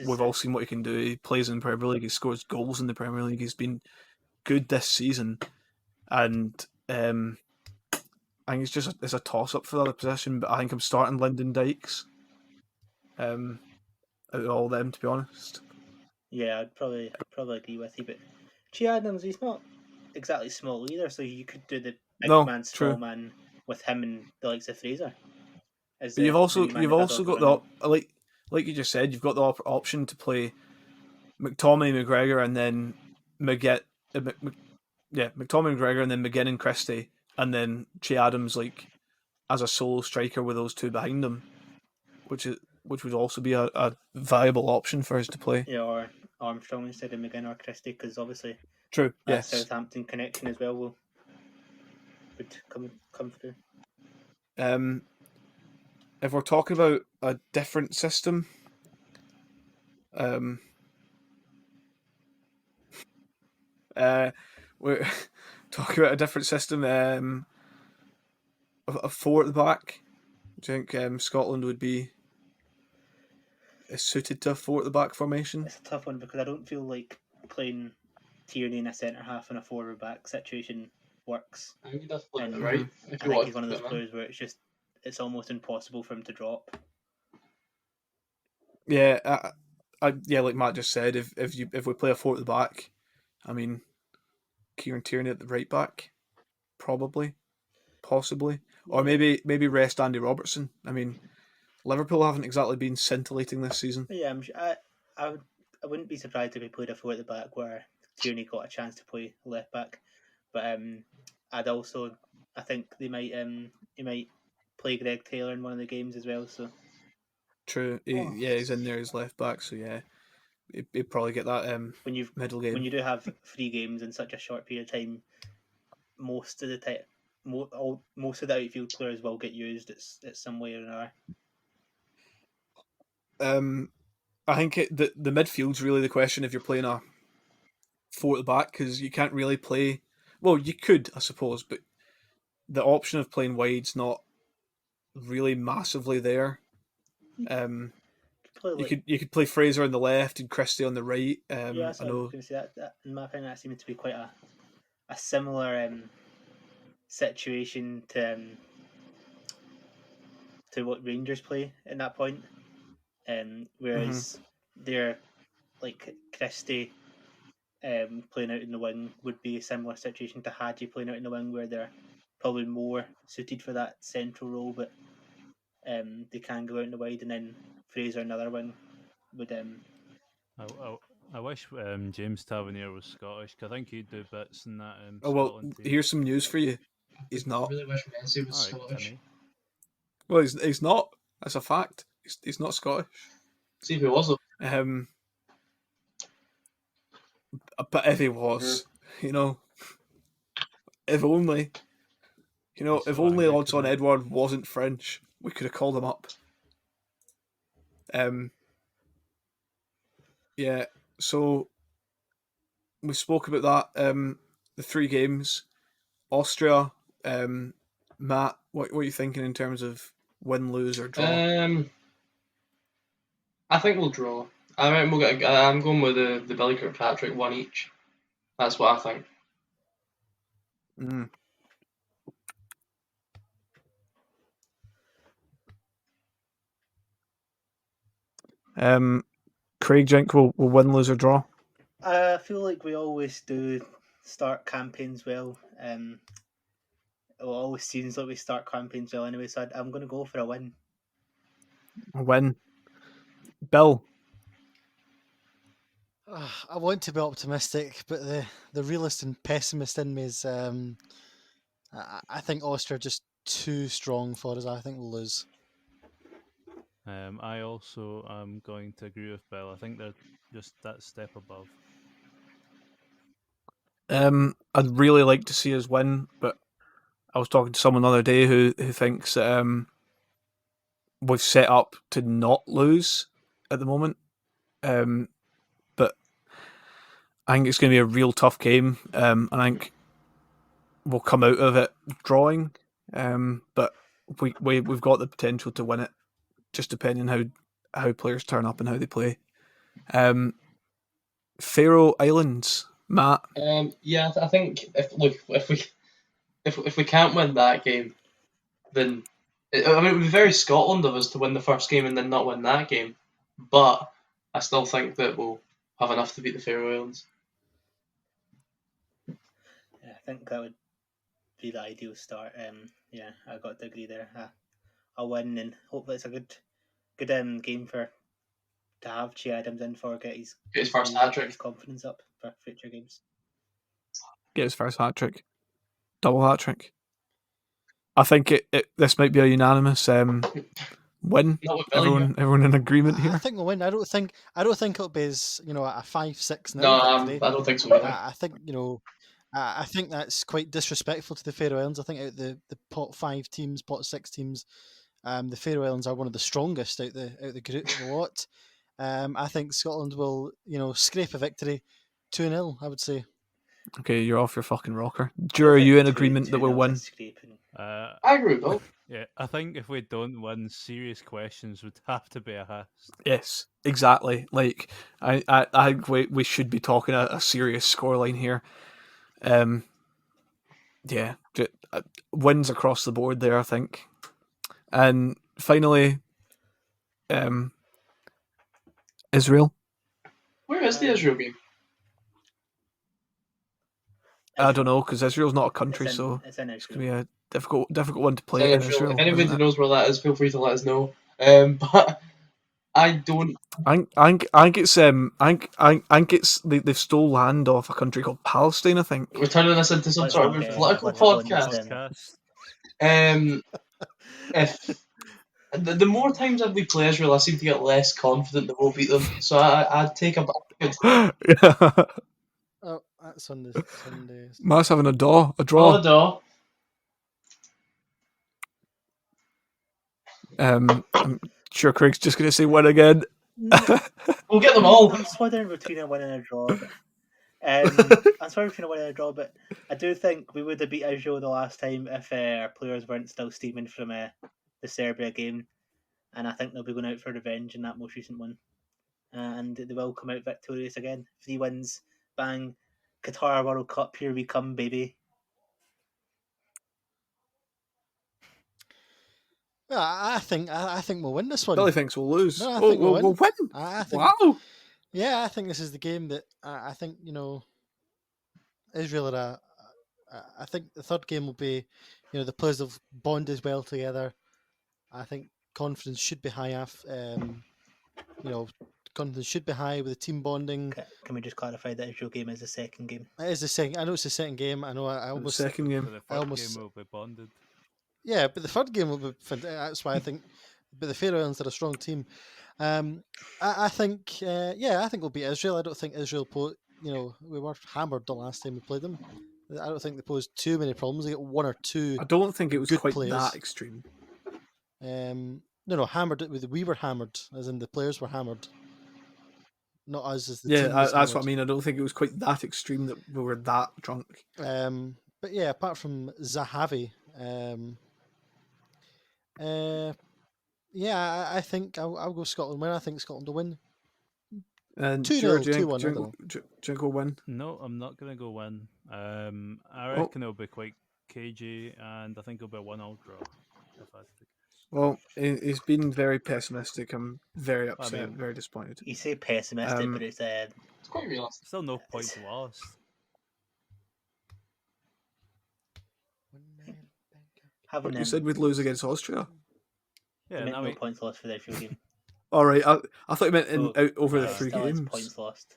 we've all seen what he can do. He plays in the Premier League. He scores goals in the Premier League. He's been good this season, and I think it's a toss up for the other position. But I think I'm starting Lyndon Dykes. Out of all them, to be honest. Yeah, I'd probably agree with you. But Che Adams, he's not exactly small either, so you could do the big man, small man with him and the likes of Fraser. But you've also got the like you just said, you've got the option to play McTominay, McGregor, and then McTominay, McGregor, and then McGinn and Christie, and then Che Adams like as a solo striker with those two behind him, which would also be a viable option for us to play. Yeah, or Armstrong instead of McGinn or Christie, because obviously true. Yes, Southampton connection as well would come through. If we're talking about a different system, we're talking about a different system. A four at the back. Do you think Scotland would be suited to a four at the back formation? It's a tough one, because I don't feel like playing Tierney in a centre half and a forward back situation works. I think that's right. I think he's one of those players where it's almost impossible for him to drop. Yeah, like Matt just said, if we play a four at the back, I mean, Kieran Tierney at the right back, possibly, or maybe rest Andy Robertson. I mean, Liverpool haven't exactly been scintillating this season. Yeah, I wouldn't be surprised if he played a four at the back where Tierney got a chance to play left back, but I'd also I think he might play Greg Taylor in one of the games as well. So true. He's in there as left back, so yeah, he'd probably get that middle game. When you do have 3 games in such a short period of time, most of the time, most of the outfield players will get used at some way or another. I think the midfield's really the question if you're playing a 4 at the back, because you can't really play. Well, you could, I suppose, but the option of playing wide's not really massively there. You could play Fraser on the left and Christie on the right. Yeah, so I was going to say that in my opinion that seems to be quite a similar situation to what Rangers play in that point. Whereas they're like Christie playing out in the wing would be a similar situation to Hadji playing out in the wing, where they're probably more suited for that central role, but they can go out in the wide, and then Fraser another wing would. I wish James Tavernier was Scottish, because I think he'd do bits in that. Scotland team. Here's some news for you. He's not. I really wish Messi was Scottish. Timmy. Well, he's not. That's a fact. He's not Scottish. See if he was. But if he was, if only, if only odds on Edward wasn't French, we could have called him up. Yeah. So we spoke about that. The 3 games, Austria. Matt, what are you thinking in terms of win, lose, or draw? I think we'll draw. I'm going with the Billy Kirkpatrick 1 each. That's what I think. Craig, Jink will win, lose, or draw? I feel like we always do start campaigns well. It always seems like we start campaigns well anyway, so I'm going to go for a win. A win. Bill? I want to be optimistic, but the realist and pessimist in me is I think Austria are just too strong for us. I think we'll lose. I also am going to agree with Bill. I think they're just that step above. I'd really like to see us win, but I was talking to someone the other day who thinks that we've set up to not lose at the moment. But I think it's going to be a real tough game. I think we'll come out of it drawing, but we've got the potential to win it, just depending on how players turn up and how they play. Faroe Islands, Matt. Yeah, I think if we can't win that game, then it would be very Scotland of us to win the first game and then not win that game. But I still think that we'll have enough to beat the Faroe Islands. Yeah, I think that would be the ideal start. Yeah, I got to agree there. A win, and hopefully it's a good game to have Che Adams in for, get his first hat trick, his confidence up for future games. Get his first hat trick, double hat trick. I think this might be a unanimous win. Everyone in agreement here. I think we'll win. I don't think it'll be as a 5-6. No, I don't think so either. I think I think that's quite disrespectful to the Faroe Islands. I think out the pot 5 teams, pot 6 teams, the Faroe Islands are one of the strongest out the group of the lot. I think Scotland will, scrape a victory, 2-0. I would say. Okay, you're off your fucking rocker. Drew, are you in agreement that we'll win? I agree, Bill. Yeah, I think if we don't win, serious questions would have to be asked. Yes, exactly. Like I think we should be talking a serious scoreline here. Yeah, wins across the board there, I think. And finally, Israel. Where is the Israel game? I don't know, because Israel's not a country, it's it's going to be a difficult one to play in Israel. If anybody knows where that is, feel free to let us know. But I don't. I think it's they've stole land off a country called Palestine. I think we're turning this into some sort of political podcast. If the more times that we play Israel, I seem to get less confident that we'll beat them. So I'd take a good. Oh, that's on the Sundays. Matt's having a draw. Draw. I'm sure Craig's just going to say win again. We'll get them all. I'm swaddling between a win and a draw. But, I'm sorry between a win and a draw, but I do think we would have beat Israel the last time if our players weren't still steaming from the Serbia game, and I think they'll be going out for revenge in that most recent one, and they will come out victorious again. 3 wins, bang, Qatar World Cup, here we come, baby. Yeah, I think we'll win this one. Billy thinks we'll lose. No, I think we'll win. I think, wow. Yeah, I think this is the game that I think Israel are I think the third game will be, the players have bonded well together. I think confidence should be high. Confidence should be high with the team bonding. Can we just clarify that Israel game is the second game? It is the second. I know it's the second game. I know. I almost second game. The third game will be bonded. Yeah, but the third game will be fantastic. That's why I think. But the Faroe Islands are a strong team. I think. I think we'll beat Israel. I don't think Israel we were hammered the last time we played them. I don't think they posed too many problems. They got 1 or 2. I don't think it was quite players. that extreme. No, hammered. We were hammered, as in the players were hammered. Not us as the team. Yeah, that's what I mean. I don't think it was quite that extreme that we were that drunk. But yeah, apart from Zahavi, I think I'll go Scotland win. I think Scotland will win. And 2-0, 2-1. Do you think we'll win? No, I'm not going to go win. I reckon it'll be quite cagey, and I think it'll be a 1-0 draw. Well, he's been very pessimistic. I'm very upset, very disappointed. You say pessimistic, but it's quite realistic. Still no points lost. You said we'd lose against Austria. Yeah, no points lost for their Israel game. All right, I thought you meant out over the 3 games. Points lost.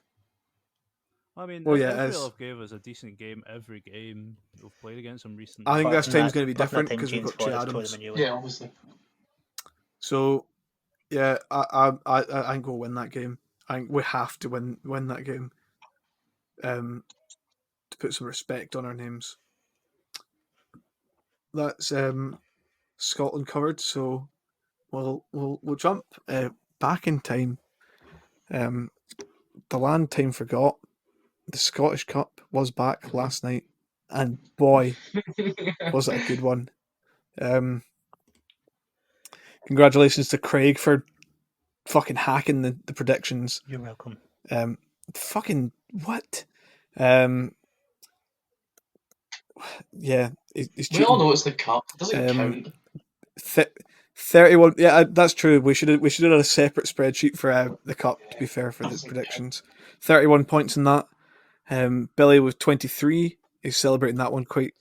I mean, Israel have gave us a decent game every game we've played against them recently. I think this time's going to be different because we've got Che Adams. Yeah, obviously. So, yeah, I think we'll win that game. I think we have to win that game. To put some respect on our names. That's Scotland covered. So we'll jump back in time. The land time forgot. The Scottish Cup was back last night, and boy, was it a good one. Congratulations to Craig for fucking hacking the predictions. You're welcome. Fucking what? Yeah, we all know it's the cup. It doesn't count. 31. Yeah, that's true. We should have had a separate spreadsheet for the cup. To be fair, for the predictions, 31 points in that. Billy with 23. He's celebrating that one quite.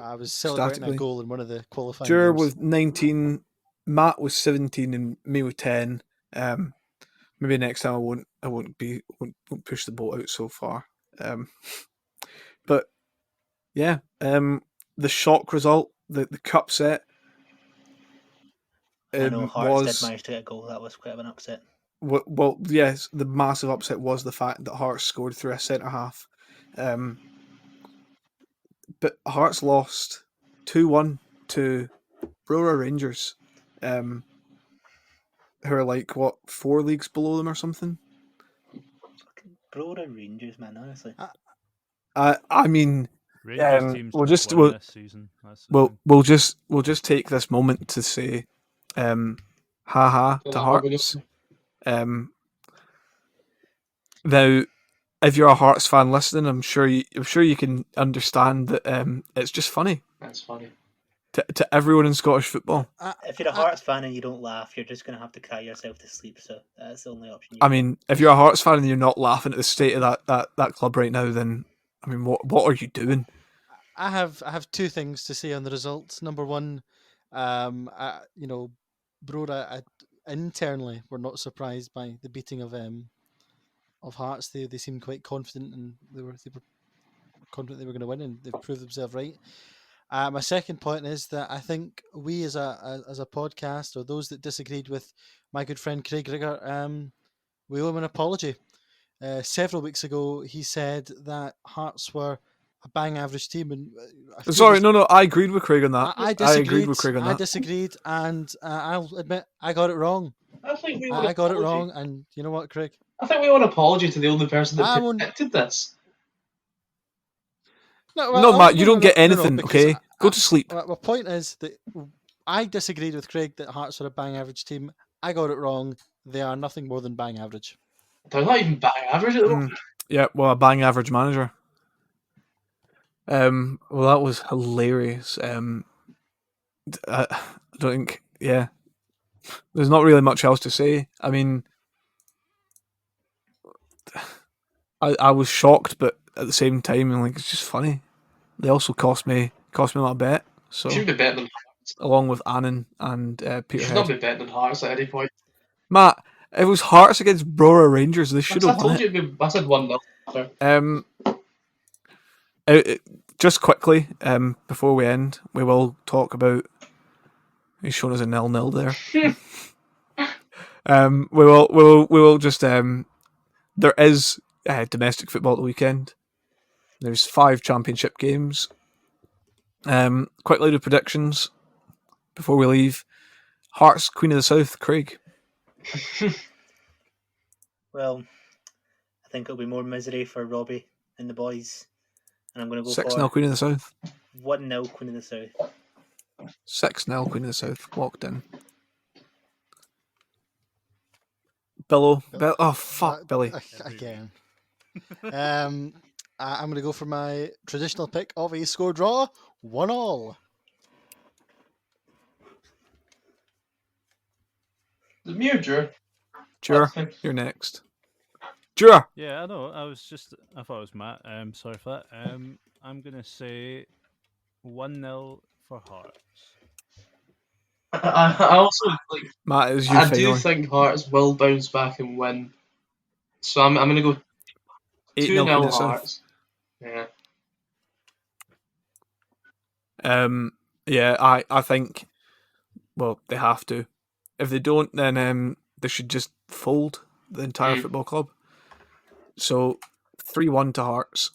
I was celebrating a goal in one of the qualifying. Jur games. with 19. Matt with 17, and me with 10. Maybe next time I won't push the boat out so far. But yeah, the shock result, the cup set. I know Hearts did manage to get a goal. That was quite of an upset. Well, yes, the massive upset was the fact that Hearts scored through a centre half. But Hearts lost 2-1 to Brora Rangers, who are like, 4 leagues below them or something? Brora Rangers, man, honestly. I mean, Rangers teams we'll just win this season. We'll just take this moment to say, ha to Hearts. Now, if you're a Hearts fan listening, I'm sure you can understand that it's just funny. That's funny. To everyone in Scottish football. If you're a Hearts fan and you don't laugh, you're just going to have to cry yourself to sleep. So that's the only option. I mean, if you're a Hearts fan and you're not laughing at the state of that club right now, then I mean, what are you doing? I have 2 things to say on the results. Number one, Brora internally were not surprised by the beating of Hearts. They seemed quite confident, and they were confident they were going to win, and they've proved themselves right. My second point is that I think we as a podcast, or those that disagreed with my good friend Craig Rigger, we owe him an apology. Several weeks ago, he said that Hearts were a bang average team, and Sorry, no, I agreed with Craig on that. I disagreed. agreed with Craig on that. I disagreed, and I'll admit I got it wrong. I got it wrong, and you know what, Craig? I think we owe an apology to the only person that predicted this. No, Matt, you don't get anything, okay? Go to sleep. My point is that I disagreed with Craig that Hearts are a bang average team. I got it wrong. They are nothing more than bang average. They're not even bang average at the moment. Yeah, well, a bang average manager. Well, that was hilarious. I don't think, yeah. There's not really much else to say. I mean, I was shocked, but at the same time, like, it's just funny. They also cost me my bet. So you should be betting on Hearts. Along with Annan and Peterhead. You should not be betting on Hearts at any point. Matt, it was Hearts against Brora Rangers. They should have won it. I said 1-0. Just quickly, before we end, we will talk about. He's shown us a 0-0 there. We will just. There is domestic football at the weekend. There's 5 championship games. Quickly the predictions before we leave. Hearts, Queen of the South, Craig. Well, I think it'll be more misery for Robbie and the boys. And I'm going to go 6-0 Queen of the South. 1-0 Queen of the South. 6-0 Queen of the South. Locked in. Billo. Oh, fuck, Billy. Again. I'm going to go for my traditional pick of a score draw. 1-1. The Muir, Sure, you're next. Sure. Yeah, I know. I thought it was Matt. Sorry for that. I'm gonna say 1-0 for Hearts. I also like. Matt, is I do think Hearts will bounce back and win. So I'm gonna go 2-0 Hearts. Yeah. Yeah, I think. Well, they have to. If they don't, then they should just fold the entire football club. So 3-1 to Hearts.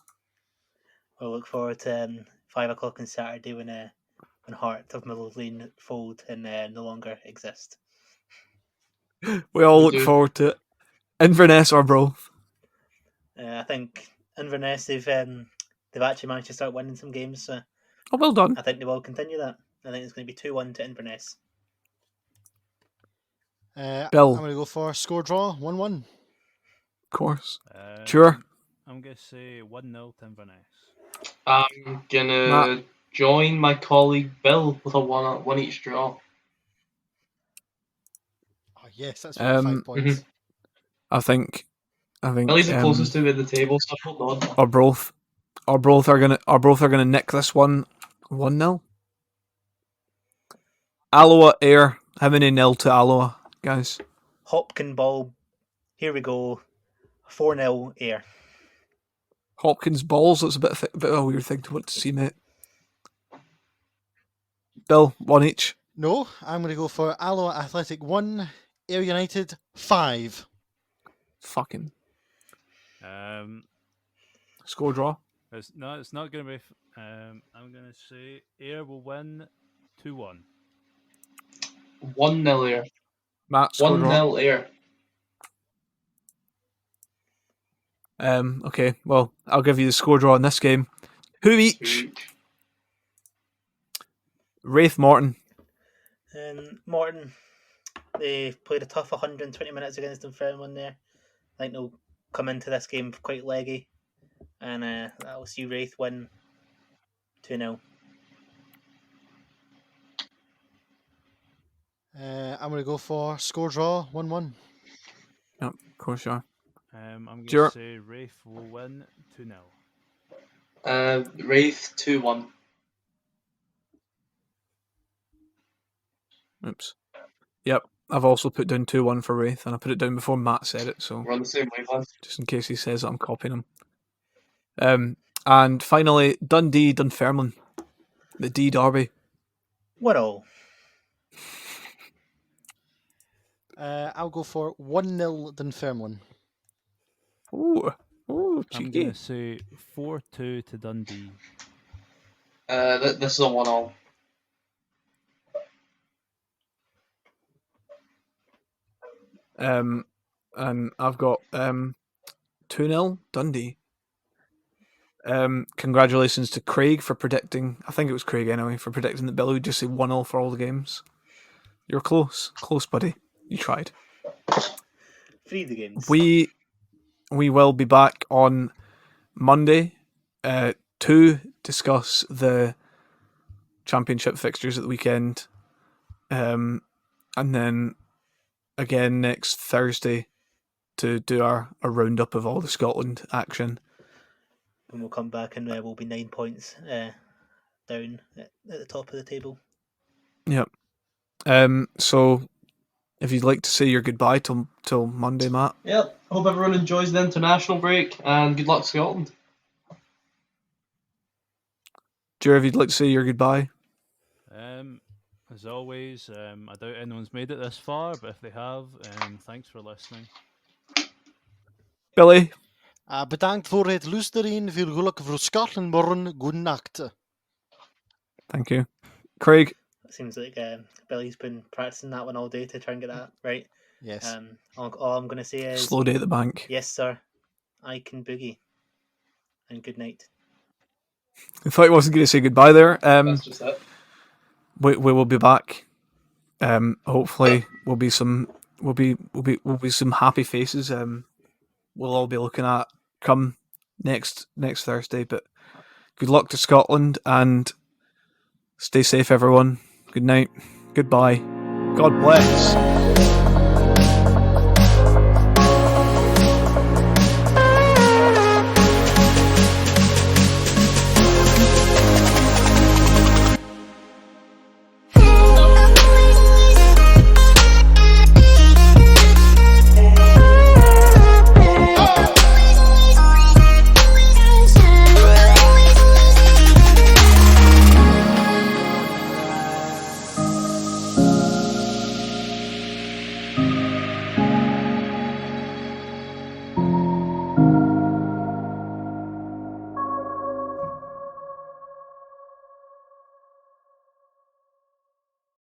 We'll look forward to 5 o'clock on Saturday when Heart of Midlothian fold and no longer exist. We all look forward to it. Inverness or both. I think Inverness they've actually managed to start winning some games. So well done. I think they will continue that. I think it's going to be 2-1 to Inverness. Bill. I'm going to go for score draw 1-1. Of course. Sure. I'm going to say 1-0 to Inverness. I'm going to join my colleague Bill with a one each draw. Oh, yes, that's 5 points. Mm-hmm. I think. Billy's the closest to me at the table, so hold on. Or both are gonna nick this one 1-0. Alloa Ayr. How many 0 to Alloa, guys? Hopkin ball. Here we go. 4-0 Ayr. Hopkins balls. That's a bit of a weird thing to want to see, mate. Bill, 1 each. No, I'm going to go for Alloa Athletic 1, Ayr United 5. Fucking. Score draw. It's not going to be. I'm going to say Ayr will win 2-1. 1-0 Ayr. Matt, score draw. 1-0 Ayr. Okay, well, I'll give you the score draw in this game. Who each? Wraith Morton. Morton, they played a tough 120 minutes against Dunfermline there. I think they'll come into this game quite leggy. And I'll see Wraith win 2-0. I'm going to go for score draw 1-1. Yep, of course you are. I'm going to say Wraith will win 2-0. Wraith 2-1. Oops. Yep, I've also put down 2-1 for Wraith, and I put it down before Matt said it, so we're on the same wavelength. Just in case he says that I'm copying him. And finally, Dundee Dunfermline. The D Derby. 1-0. I'll go for 1-0 Dunfermline. Ooh, I'm cheeky. going to say 4-2 to Dundee. This is a 1-0. And I've got 2-0 Dundee. Congratulations to Craig for predicting. I think it was Craig anyway, for predicting that Billy would just say 1-0 for all the games. You're close, buddy. You tried. Free the games. We will be back on Monday to discuss the championship fixtures at the weekend, and then again next Thursday to do a roundup of all the Scotland action. And we'll come back and we'll be 9 points down at the top of the table. Yep. So if you'd like to say your goodbye till Monday, Matt. Yep. Hope everyone enjoys the international break, and good luck, Scotland. Jer, if you'd like to say your goodbye. As always, I doubt anyone's made it this far, but if they have, thanks for listening. Billy. Bedankt voor het luisteren. Veel geluk voor Scotland morgen. Goedenacht. Thank you. Craig. It seems like Billy's been practicing that one all day to try and get that right. Yes. All I'm going to say is... Slow day at the bank. Yes, sir. I can boogie. And good night. I thought he wasn't going to say goodbye there. That's just it. We will be back. Hopefully, will be some happy faces. We'll all be looking at come next Thursday. But good luck to Scotland and stay safe, everyone. Good night. Goodbye. God bless.